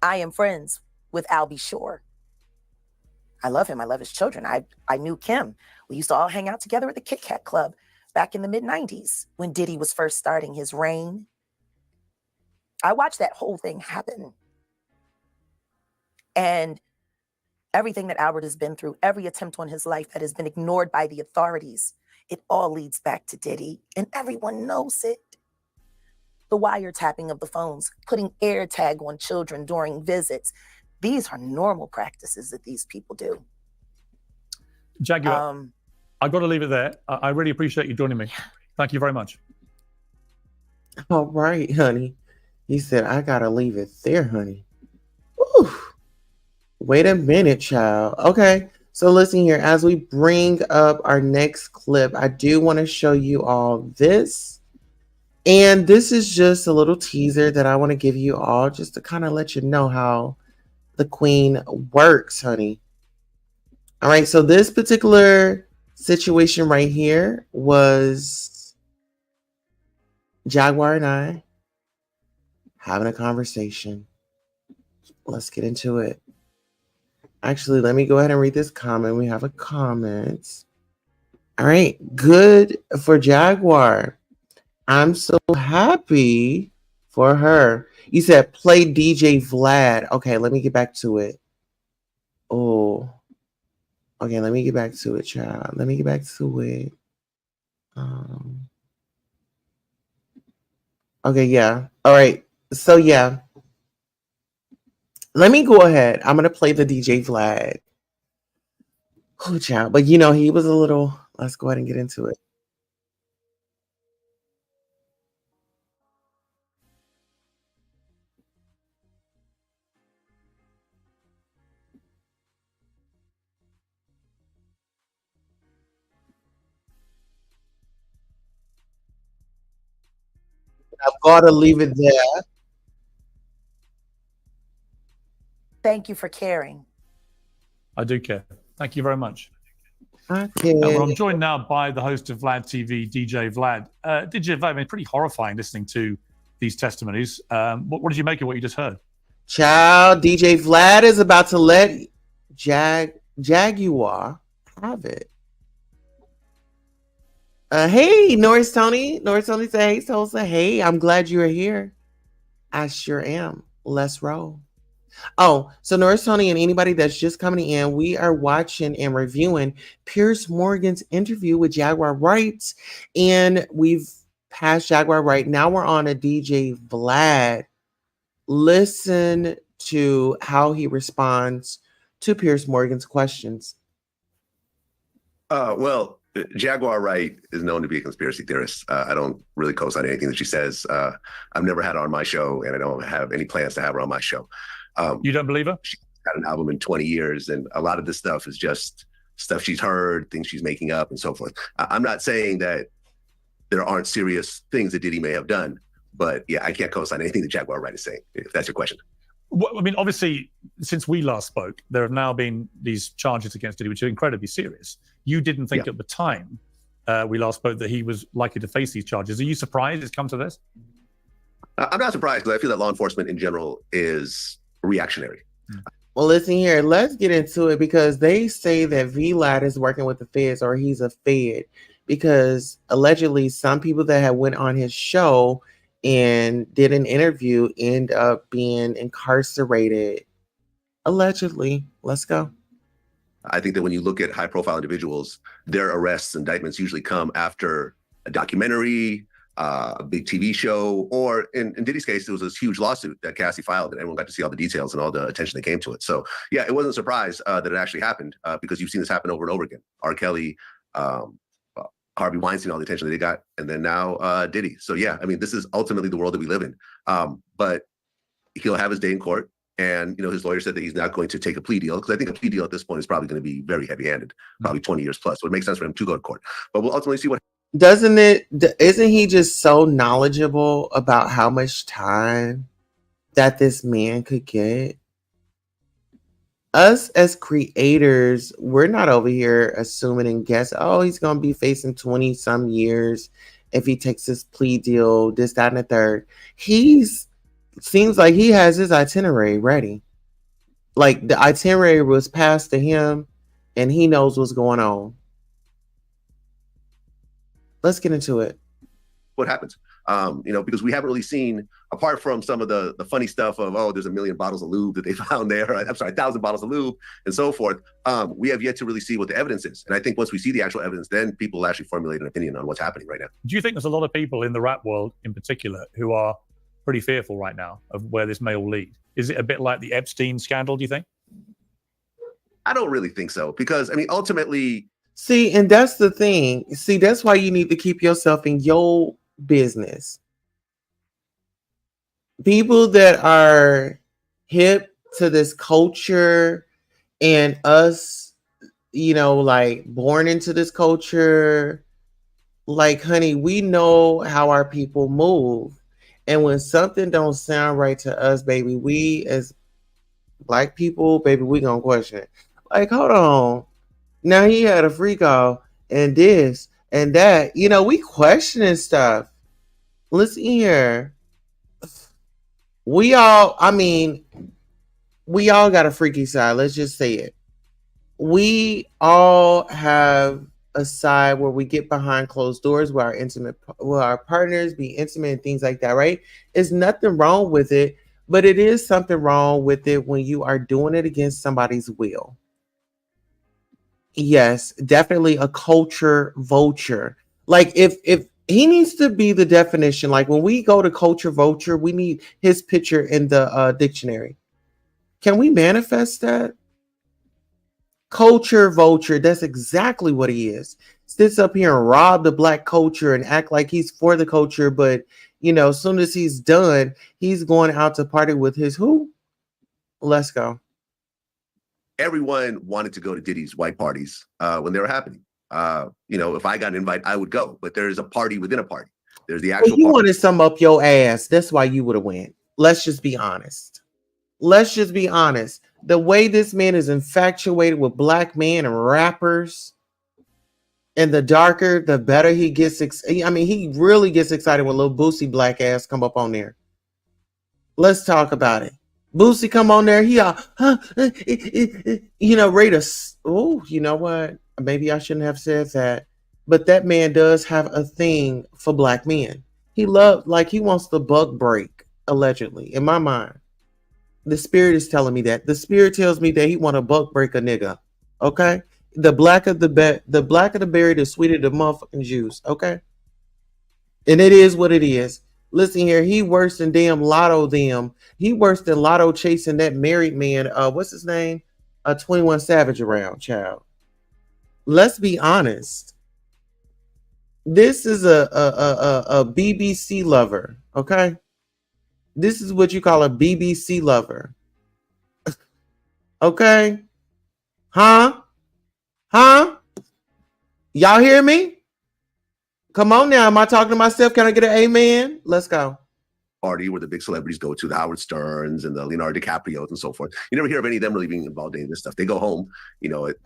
I am friends with Albie Shore. I love him. I love his children. I knew Kim. We used to all hang out together at the Kit Kat Club back in the mid-90s when Diddy was first starting his reign. I watched that whole thing happen. And everything that Albert has been through, every attempt on his life that has been ignored by the authorities, it all leads back to Diddy, and everyone knows it. The wiretapping of the phones, putting air tag on children during visits. These are normal practices that these people do. Jaguar, I've got to leave it there. I really appreciate you joining me. Thank you very much. All right, honey. He said, I got to leave it there, honey. Whew. Wait a minute, child. Okay. So listen here. As we bring up our next clip, I do want to show you all this. And this is just a little teaser that I want to give you all just to kind of let you know how the queen works, honey. All right, so this particular situation right here was Jaguar and I having a conversation. Let's get into it. Actually, let me go ahead and read this comment. We have a comment. All right, good for Jaguar. I'm so happy for her. You said play DJ Vlad. Okay, let me get back to it. Oh. Okay, let me get back to it, child. Let me get back to it. Okay, yeah. All right. So, yeah. Let me go ahead. I'm going to play the DJ Vlad. Oh, child. But, you know, he was a little... Let's go ahead and get into it. I've got to leave it there. Thank you for caring. I do care. Thank you very much. Okay. Well, I'm joined now by the host of Vlad TV, DJ Vlad. DJ Vlad, I mean, pretty horrifying listening to these testimonies. What did you make of what you just heard? Child, DJ Vlad is about to let Jaguar have it. Hey, Norris Tony. Norris Tony say, hey, Sosa. Hey, I'm glad you're here. I sure am. Let's roll. Oh, so Norris Tony and anybody that's just coming in, we are watching and reviewing Piers Morgan's interview with Jaguar Wright. And we've passed Jaguar Wright. Now we're on a DJ Vlad. Listen to how he responds to Piers Morgan's questions. Well, Jaguar Wright is known to be a conspiracy theorist. I don't really co-sign anything that she says. I've never had her on my show, and I don't have any plans to have her on my show. You don't believe her? She's got an album in 20 years, and a lot of this stuff is just stuff she's heard, things she's making up, and so forth. I'm not saying that there aren't serious things that Diddy may have done, but yeah, I can't co-sign anything that Jaguar Wright is saying, if that's your question. Well, I mean, obviously, since we last spoke, there have now been these charges against Diddy, which are incredibly serious. You didn't think at the time we last spoke that he was likely to face these charges. Are you surprised it's come to this? I'm not surprised, because I feel that law enforcement in general is reactionary. Well, listen here, let's get into it, because they say that Vlad is working with the feds, or he's a fed, because allegedly some people that had went on his show and did an interview end up being incarcerated. Allegedly. Let's go. I think that when you look at high-profile individuals, their arrests, indictments usually come after a documentary, a big TV show, or in Diddy's case, there was this huge lawsuit that Cassie filed, and everyone got to see all the details and all the attention that came to it. So yeah, it wasn't a surprise that it actually happened, because you've seen this happen over and over again. R. Kelly, Harvey Weinstein, all the attention that they got, and then now Diddy. So yeah, I mean, this is ultimately the world that we live in. But he'll have his day in court. And, you know, his lawyer said that he's not going to take a plea deal, because I think a plea deal at this point is probably going to be very heavy-handed, probably 20 years plus. So it makes sense for him to go to court. But we'll ultimately see what. Isn't he just so knowledgeable about how much time that this man could get? Us as creators, we're not over here assuming and guess, oh, he's going to be facing 20 some years if he takes this plea deal, this, that, and the third. Seems like he has his itinerary ready. Like the itinerary was passed to him and he knows what's going on. Let's get into it. What happens? You know, because we haven't really seen, apart from some of the funny stuff of, oh, there's 1 million bottles of lube that they found there. I'm sorry, 1,000 bottles of lube and so forth. We have yet to really see what the evidence is. And I think once we see the actual evidence, then people will actually formulate an opinion on what's happening right now. Do you think there's a lot of people in the rap world in particular who are pretty fearful right now of where this may all lead? Is it a bit like the Epstein scandal, do you think? I don't really think so, because I mean, ultimately. See, and that's the thing. See, that's why you need to keep yourself in your business. People that are hip to this culture and us, you know, like born into this culture, like, honey, we know how our people move. And when something don't sound right to us, baby, we as Black people, baby, we gonna question it. Like, hold on. Now he had a freak off and this and that. You know, we questioning stuff. Listen here. We all got a freaky side. Let's just say it. We all have a side where we get behind closed doors with our partners, be intimate and things like that, right? There's nothing wrong with it, but it is something wrong with it when you are doing it against somebody's will. Yes, definitely a culture vulture. Like if he needs to be the definition, like when we go to culture vulture, we need his picture in the dictionary. Can we manifest that? Culture vulture, that's exactly what he is. Sits up here and rob the Black culture and act like he's for the culture, but you know, as soon as he's done, he's going out to party with his who? Let's go. Everyone wanted to go to Diddy's white parties when they were happening. You know, if I got an invite, I would go, but there's a party within a party. There's the Well, actual you party. wanted some up your ass. That's why you would have went. Let's just be honest. Let's just be honest. The way this man is infatuated with black men and rappers, and the darker, the better he gets. I mean, he really gets excited when little Boosie black ass come up on there. Let's talk about it. Boosie come on there. He rate us. Oh, you know what? Maybe I shouldn't have said that. But that man does have a thing for black men. He wants the buck break, allegedly, in my mind. The spirit is telling me that. The spirit tells me that he want to buck break a nigga. Okay? The blacker the berry, the sweeter the motherfucking juice. Okay? And it is what it is. Listen here, he worse than damn Lotto them. He worse than Lotto chasing that married man. What's his name? 21 Savage around, child. Let's be honest. This is a BBC lover, okay? This is what you call a BBC lover. Okay? Huh? Y'all hear me? Come on now. Am I talking to myself? Can I get an amen? Let's go. Party where the big celebrities go to, the Howard Sterns and the Leonardo DiCaprios and so forth. You never hear of any of them really being involved in this stuff. They go home,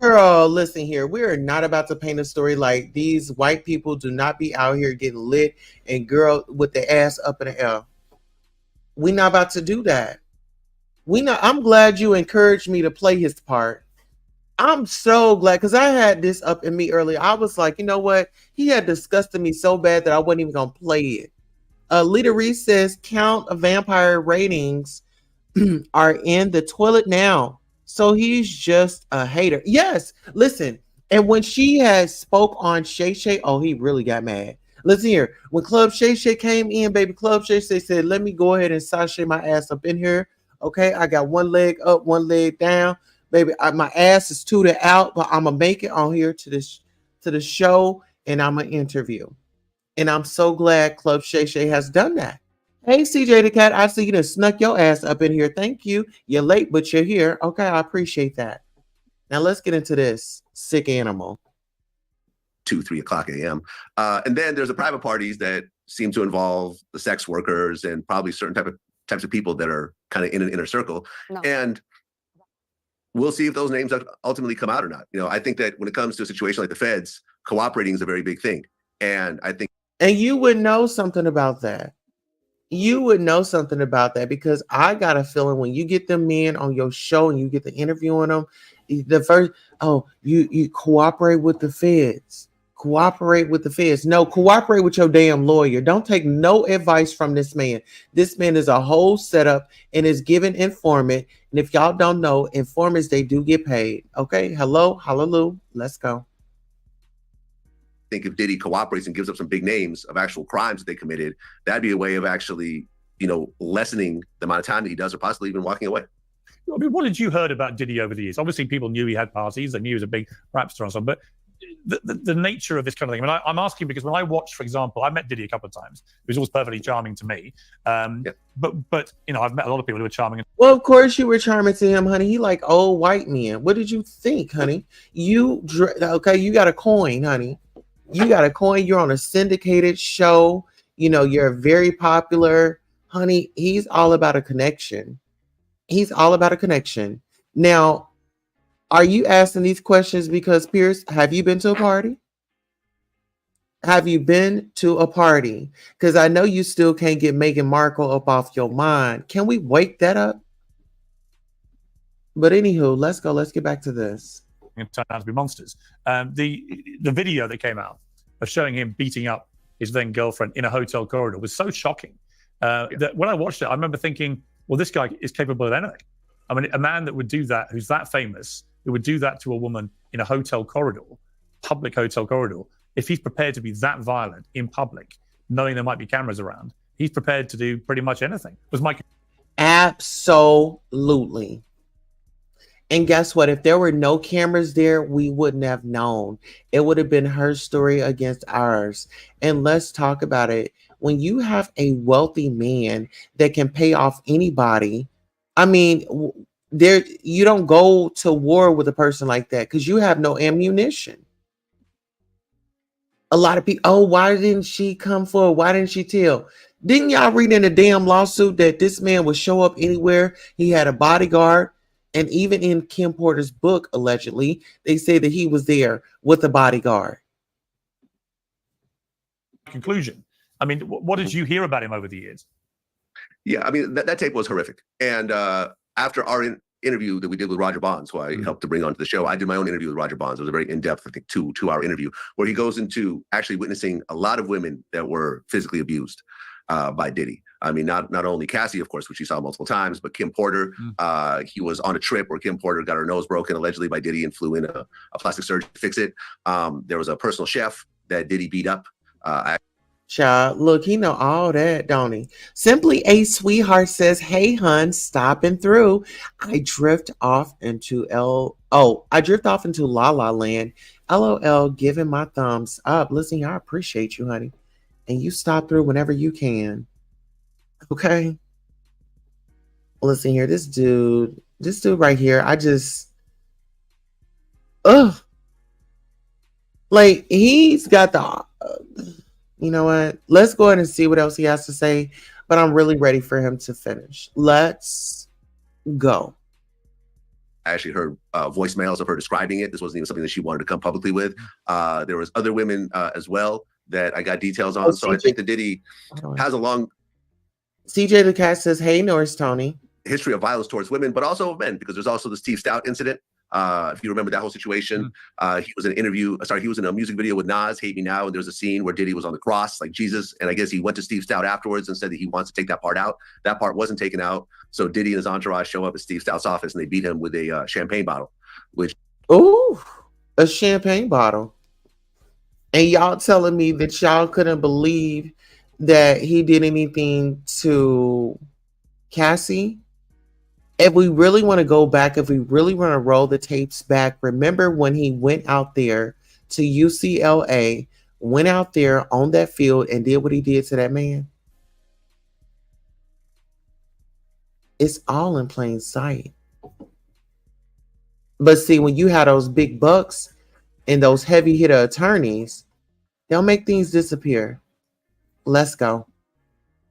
Girl, listen here. We are not about to paint a story like these white people do not be out here getting lit and girl with their ass up in the air. We're not about to do that. I'm glad you encouraged me to play his part. I'm so glad because I had this up in me earlier. I was like, you know what? He had disgusted me so bad that I wasn't even going to play it. Lita Reese says Count of Vampire ratings are in the toilet now. So he's just a hater. Yes, listen. And when she had spoke on Shay Shay, oh, he really got mad. Listen here. When Club Shay Shay came in, baby, Club Shay Shay said, let me go ahead and sashay my ass up in here. Okay, I got one leg up, one leg down. Baby, my ass is tooted out, but I'm going to make it on here to the show, and I'm going to interview. And I'm so glad Club Shay Shay has done that. Hey, CJ the Cat, I see you done snuck your ass up in here. Thank you. You're late, but you're here. Okay, I appreciate that. Now let's get into this sick animal. 2-3 o'clock a.m. And then there's the private parties that seem to involve the sex workers and probably certain types of people that are kind of in an inner circle. No. And we'll see if those names ultimately come out or not. I think that when it comes to a situation like the feds, cooperating is a very big thing. And I think. And you would know something about that. You would know something about that because I got a feeling when you get them men on your show and you get to interviewing them, the first, you cooperate with the feds. Cooperate with the feds. No, cooperate with your damn lawyer. Don't take no advice from this man. This man is a whole setup and is giving informant. And if y'all don't know, informants, they do get paid. Okay, hello, hallelujah, let's go. I think if Diddy cooperates and gives up some big names of actual crimes that they committed, that'd be a way of actually, lessening the amount of time that he does or possibly even walking away. I mean, what had you heard about Diddy over the years? Obviously, people knew he had parties. They knew he was a big rap star and so on. But the nature of this kind of thing, I mean, I'm asking because when I watched, for example, I met Diddy a couple of times. He was always perfectly charming to me. But I've met a lot of people who are charming. Well, of course you were charming to him, honey. He like old white men. What did you think, honey? You got a coin, honey. You got a coin. You're on a syndicated show. You're very popular, honey. He's all about a connection. He's all about a connection. Now, are you asking these questions because, Pierce, have you been to a party? Have you been to a party? Because I know you still can't get Meghan Markle up off your mind. Can we wake that up? But anywho, let's go. Let's get back to this. Turned out to be monsters. The video that came out of showing him beating up his then girlfriend in a hotel corridor was so shocking that when I watched it, I remember thinking, well, this guy is capable of anything. I mean, a man that would do that, who's that famous, who would do that to a woman in a hotel corridor, public hotel corridor, if he's prepared to be that violent in public, knowing there might be cameras around, he's prepared to do pretty much anything. Was Mike? Absolutely. And guess what? If there were no cameras there, we wouldn't have known. It would have been her story against ours. And let's talk about it. When you have a wealthy man that can pay off anybody, I mean, you don't go to war with a person like that because you have no ammunition. A lot of people, oh, why didn't she come forward? Why didn't she tell? Didn't y'all read in the damn lawsuit that this man would show up anywhere? He had a bodyguard. And even in Kim Porter's book, allegedly, they say that he was there with a bodyguard. Conclusion. I mean, what did you hear about him over the years? Yeah, I mean, that tape was horrific. And after our interview that we did with Roger Bonds, who I helped to bring onto the show, I did my own interview with Roger Bonds. It was a very in-depth, I think, two-hour interview where he goes into actually witnessing a lot of women that were physically abused by Diddy. I mean, not only Cassie, of course, which he saw multiple times, but Kim Porter. He was on a trip where Kim Porter got her nose broken allegedly by Diddy and flew in a plastic surgeon to fix it. There was a personal chef that Diddy beat up. Child, look, he know all that, don't he? Simply a Sweetheart says, hey, hun, stopping through. I drift off into La La Land. LOL, giving my thumbs up. Listen, I appreciate you, honey. And you stop through whenever you can. Okay? Listen here, this dude right here, like, he's got the... you know what? Let's go ahead and see what else he has to say. But I'm really ready for him to finish. Let's go. I actually heard voicemails of her describing it. This wasn't even something that she wanted to come publicly with. There was other women as well that I got details on. So I think that Diddy has a long... CJ the Cat says, hey, Norris Tony. History of violence towards women, but also of men, because there's also the Steve Stout incident. If you remember that whole situation, he was in a music video with Nas, Hate Me Now, and there's a scene where Diddy was on the cross like Jesus, and I guess he went to Steve Stout afterwards and said that he wants to take that part out. That part wasn't taken out, so Diddy and his entourage show up at Steve Stout's office and they beat him with a champagne bottle, which... Ooh, a champagne bottle. And y'all telling me that y'all couldn't believe that he did anything to Cassie? If we really want to go back, if we really want to roll the tapes back, remember when he went out there to UCLA, went out there on that field and did what he did to that man? It's all in plain sight. But see, when you have those big bucks and those heavy hitter attorneys, they'll make things disappear. Let's go.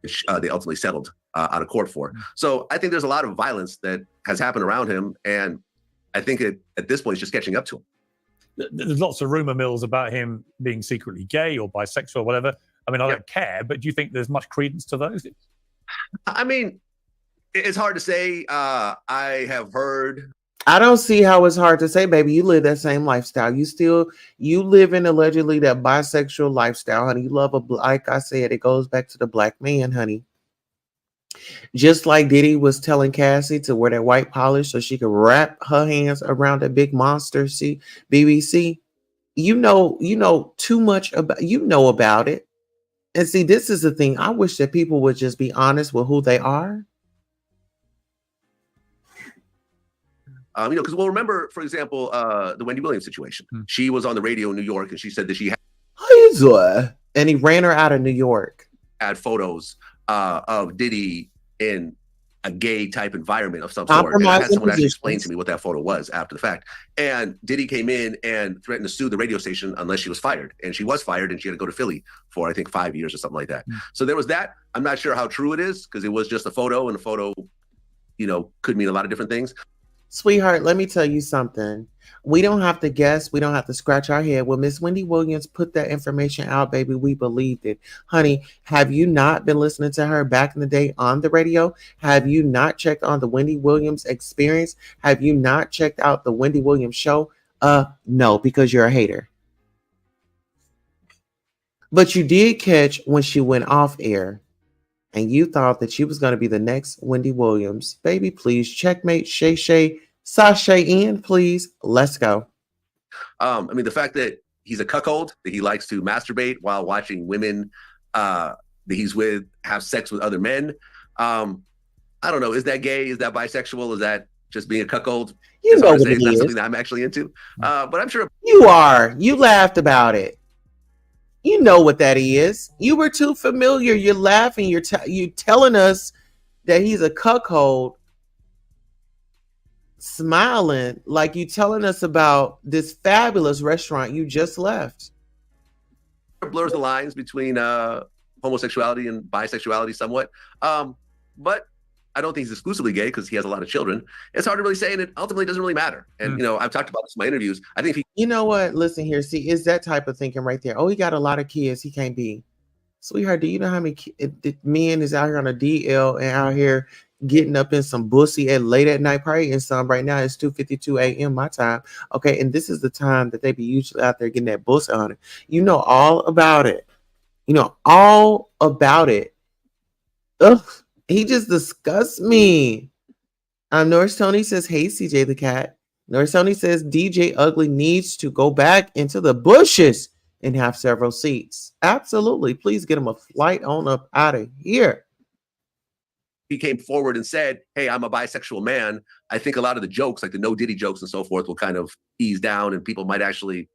They ultimately settled out of court for. So I think there's a lot of violence that has happened around him, and I think at this point, it's just catching up to him. There's lots of rumor mills about him being secretly gay or bisexual or whatever. I mean, I don't care, but do you think there's much credence to those? I mean, it's hard to say. I have heard... I don't see how it's hard to say, baby. You live that same lifestyle. You live in allegedly that bisexual lifestyle, honey. You love like I said, it goes back to the black man, honey. Just like Diddy was telling Cassie to wear that white polish so she could wrap her hands around that big monster, see, BBC. You know too much about it. And see, this is the thing. I wish that people would just be honest with who they are. Because we'll remember, for example, the Wendy Williams situation. She was on the radio in New York, and she said that she had... How you doing? And he ran her out of New York. Had photos of Diddy in a gay type environment of some sort. And I had someone actually explain to me what that photo was after the fact. And Diddy came in and threatened to sue the radio station unless she was fired. And she was fired, and she had to go to Philly for, I think, 5 years or something like that. So there was that. I'm not sure how true it is, because it was just a photo, and a photo, could mean a lot of different things. Sweetheart, let me tell you something. We don't have to guess. We don't have to scratch our head. When Miss Wendy Williams put that information out, baby, we believed it. Honey, have you not been listening to her back in the day on the radio? Have you not checked on the Wendy Williams Experience? Have you not checked out the Wendy Williams show? No, because you're a hater. But you did catch when she went off air. And you thought that she was going to be the next Wendy Williams. Baby, please, checkmate, Shay, sashay in, please. Let's go. The fact that he's a cuckold, that he likes to masturbate while watching women that he's with have sex with other men. I don't know. Is that gay? Is that bisexual? Is that just being a cuckold? You know what it is. That's is. something that I'm actually into. But I'm sure... You are. You laughed about it. You know what that is. You were too familiar. You're laughing. You're telling us that he's a cuckold, smiling like you telling us about this fabulous restaurant you just left. blurs the lines between homosexuality and bisexuality somewhat. But I don't think he's exclusively gay because he has a lot of children. It's hard to really say, and it ultimately doesn't really matter. And, you know, I've talked about this in my interviews. I think if he... You know what? Listen here. See, it's that type of thinking right there. Oh, he got a lot of kids. He can't be. Sweetheart, do you know how many men is out here on a DL and out here getting up in some bussy at late at night, probably in some right now? It's 2:52 a.m. my time. Okay, and this is the time that they be usually out there getting that bussy on it. You know all about it. You know all about it. Ugh, he just disgusts me. Norris Tony says, hey, CJ the cat. Norris Tony says, DJ Ugly needs to go back into the bushes and have several seats. Absolutely. Please get him a flight on up out of here. He came forward and said, hey, I'm a bisexual man. I think a lot of the jokes, like the no Diddy jokes and so forth, will kind of ease down and people might actually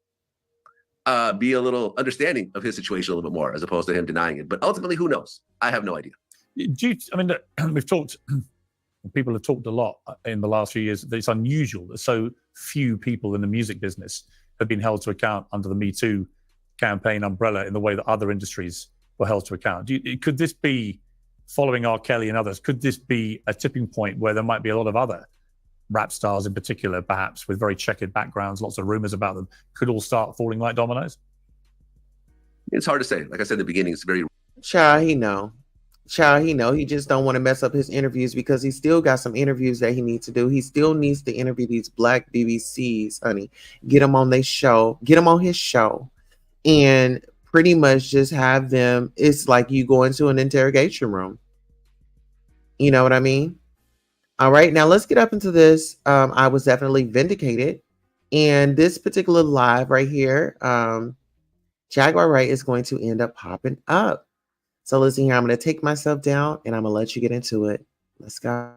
be a little understanding of his situation a little bit more as opposed to him denying it. But ultimately, who knows? I have no idea. We've talked, people have talked a lot in the last few years that it's unusual that so few people in the music business have been held to account under the Me Too campaign umbrella in the way that other industries were held to account. Could this be, following R. Kelly and others, could this be a tipping point where there might be a lot of other rap stars in particular, perhaps with very checkered backgrounds, lots of rumors about them, could all start falling like dominoes? It's hard to say. Like I said in the beginning, it's very... Child, he know. He just don't want to mess up his interviews because he still got some interviews that he needs to do. He still needs to interview these black BBCs, honey. Get them on their show. Get them on his show. And pretty much just have them. It's like you go into an interrogation room. You know what I mean? All right, now let's get up into this. I was definitely vindicated. And this particular live right here, Jaguar Wright is going to end up popping up. So listen here, I'm going to take myself down and I'm going to let you get into it. Let's go.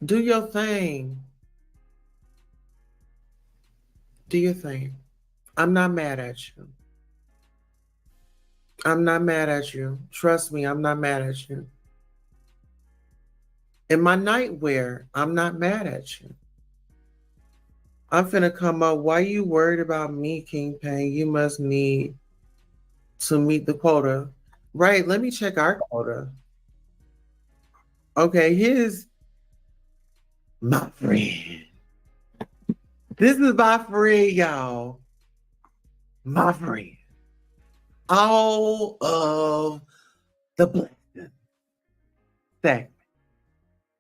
Do your thing. Do your thing. I'm not mad at you. I'm not mad at you. Trust me, I'm not mad at you. In my nightwear, I'm not mad at you. I'm finna come up. Why you worried about me, King Pain? You must need to meet the quota. Right, let me check our quota. Okay, here's my friend. This is my friend, y'all. My friend. All of the blessing segment.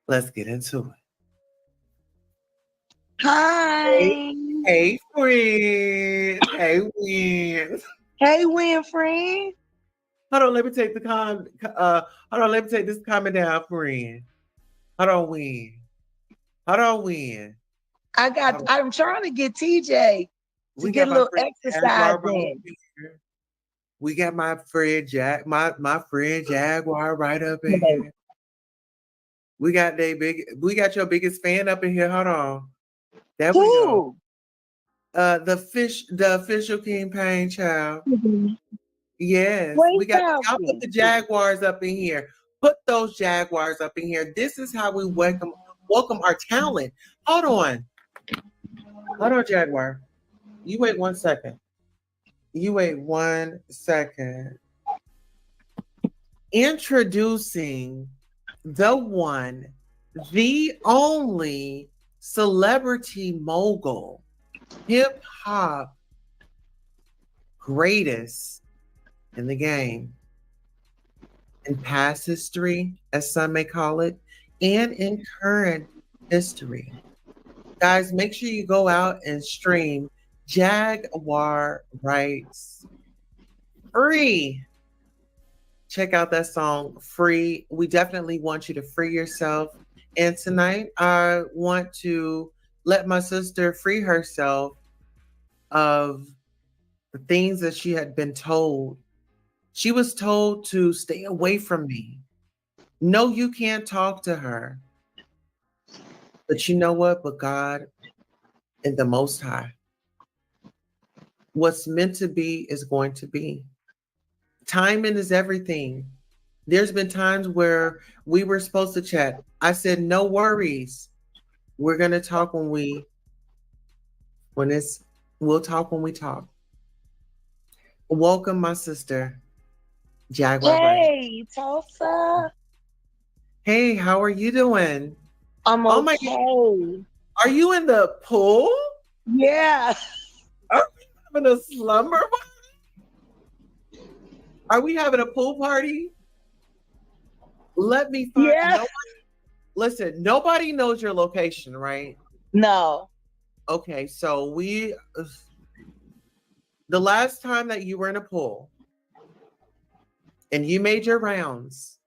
Let's get into it. Hi. Hey, friend. Hey, Win. Hey, Win, friend. Hold on, let me take let me take this comment down, friend. Hold on, Win. I'm trying to get TJ to get a little exercise in. We got my friend my friend Jaguar right up in here. We got your biggest fan up in here. Hold on. There we go. The official King Pain child. Mm-hmm. Yes. We got y'all put the Jaguars up in here. Put those Jaguars up in here. This is how we welcome our talent. Hold on, Jaguar. You wait 1 second. Introducing the one, the only celebrity mogul, hip hop greatest in the game, in past history, as some may call it, and in current history. Guys, make sure you go out and stream Jaguar Wright's Free. Check out that song, Free. We definitely want you to free yourself. And tonight, I want to let my sister free herself of the things that she had been told. She was told to stay away from me. No, you can't talk to her. But you know what? But God and the Most High. What's meant to be is going to be. Timing is everything. There's been times where we were supposed to chat. I said, no worries. We're gonna talk we'll talk when we talk. Welcome, my sister, Jaguar Wright. Hey, Tulsa. Hey, how are you doing? I'm Oh my okay. God. Are you in the pool? Yeah. Are we having a slumber party? Are we having a pool party? Let me find. Yeah. Listen, nobody knows your location, right? No. Okay, so the last time that you were in a pool and you made your rounds,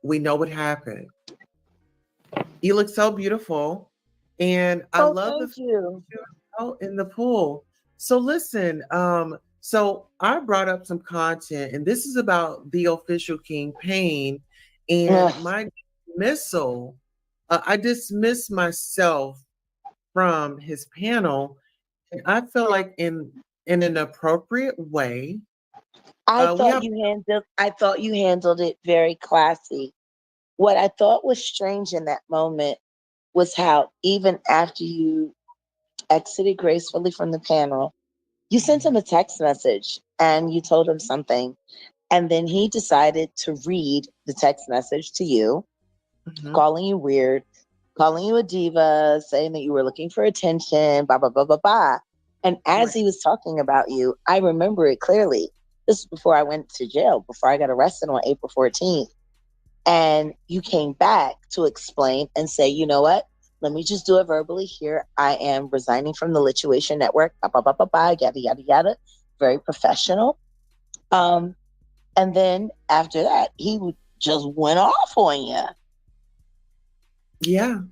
we know what happened. You look so beautiful, and I love thank you. you're out in the pool. So listen, so I brought up some content, and this is about the official King Pain and my dismissal. I dismissed myself from his panel, and I feel like in an appropriate way. I thought you handled it very classy. What I thought was strange in that moment was how even after you exited gracefully from the panel, you sent him a text message and you told him something. And then he decided to read the text message to you, calling you weird, calling you a diva, saying that you were looking for attention, blah, blah, blah, blah, blah. And as he was talking about you, I remember it clearly. This is before I went to jail, before I got arrested on April 14th. And you came back to explain and say, you know what? Let me just do it verbally here. I am resigning from the Lituation Network, blah, blah, blah, blah, blah, yada, yada, yada. Very professional. And then after that, he just went off on you. Yeah.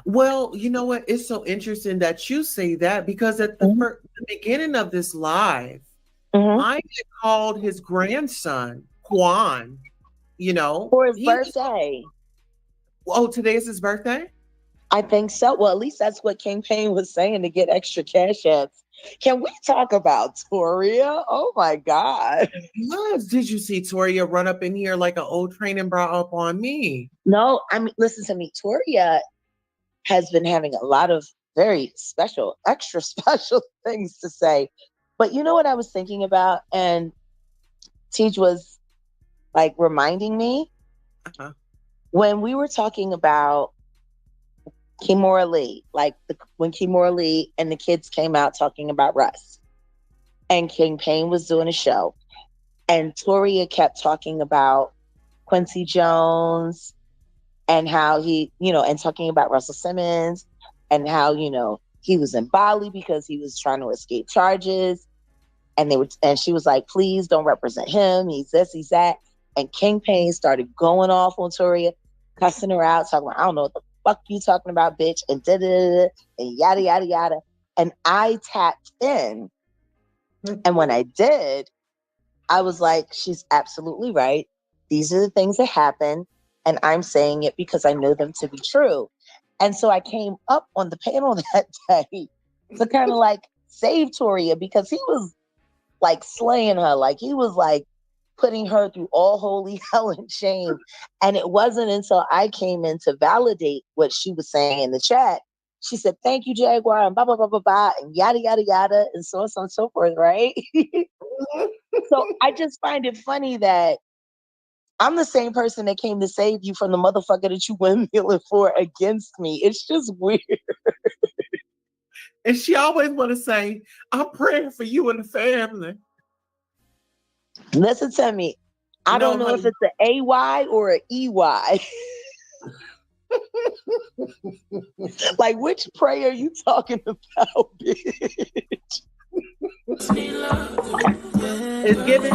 Well, you know what? It's so interesting that you say that, because at the, the beginning of this live, I had called his grandson, Quan, for his birthday. Today is his birthday? I think so. Well, at least that's what King Payne was saying, to get extra cash apps. Can we talk about Toria? Oh my God. Yes. Did you see Toria run up in here like an old training bra up on me? No, I mean, listen to me. Toria has been having a lot of very special, extra special things to say. But you know what I was thinking about? And Tej was like reminding me when we were talking about Kimora Lee, like when Kimora Lee and the kids came out talking about Russ, and King Payne was doing a show, and Toria kept talking about Quincy Jones and how he, and talking about Russell Simmons and how, he was in Bali because he was trying to escape charges. And she was like, please don't represent him. He's this, he's that. And King Payne started going off on Toria, cussing her out, talking about, I don't know what the fuck you talking about, bitch, and da-da-da-da, and yada, yada, yada. And I tapped in. And when I did, I was like, she's absolutely right. These are the things that happen. And I'm saying it because I know them to be true. And so I came up on the panel that day to kind of like save Toria, because he was like slaying her. Like he was like putting her through all holy hell and shame. And it wasn't until I came in to validate what she was saying in the chat. She said, thank you, Jaguar, and blah, blah, blah, blah, blah, and yada, yada, yada, and so on and so forth, right? So I just find it funny that I'm the same person that came to save you from the motherfucker that you windmilling for against me. It's just weird. And she always want to say, I'm praying for you and the family. Listen to me. I don't know if it's an AY or an EY. Like, which prayer are you talking about, bitch? It's giving.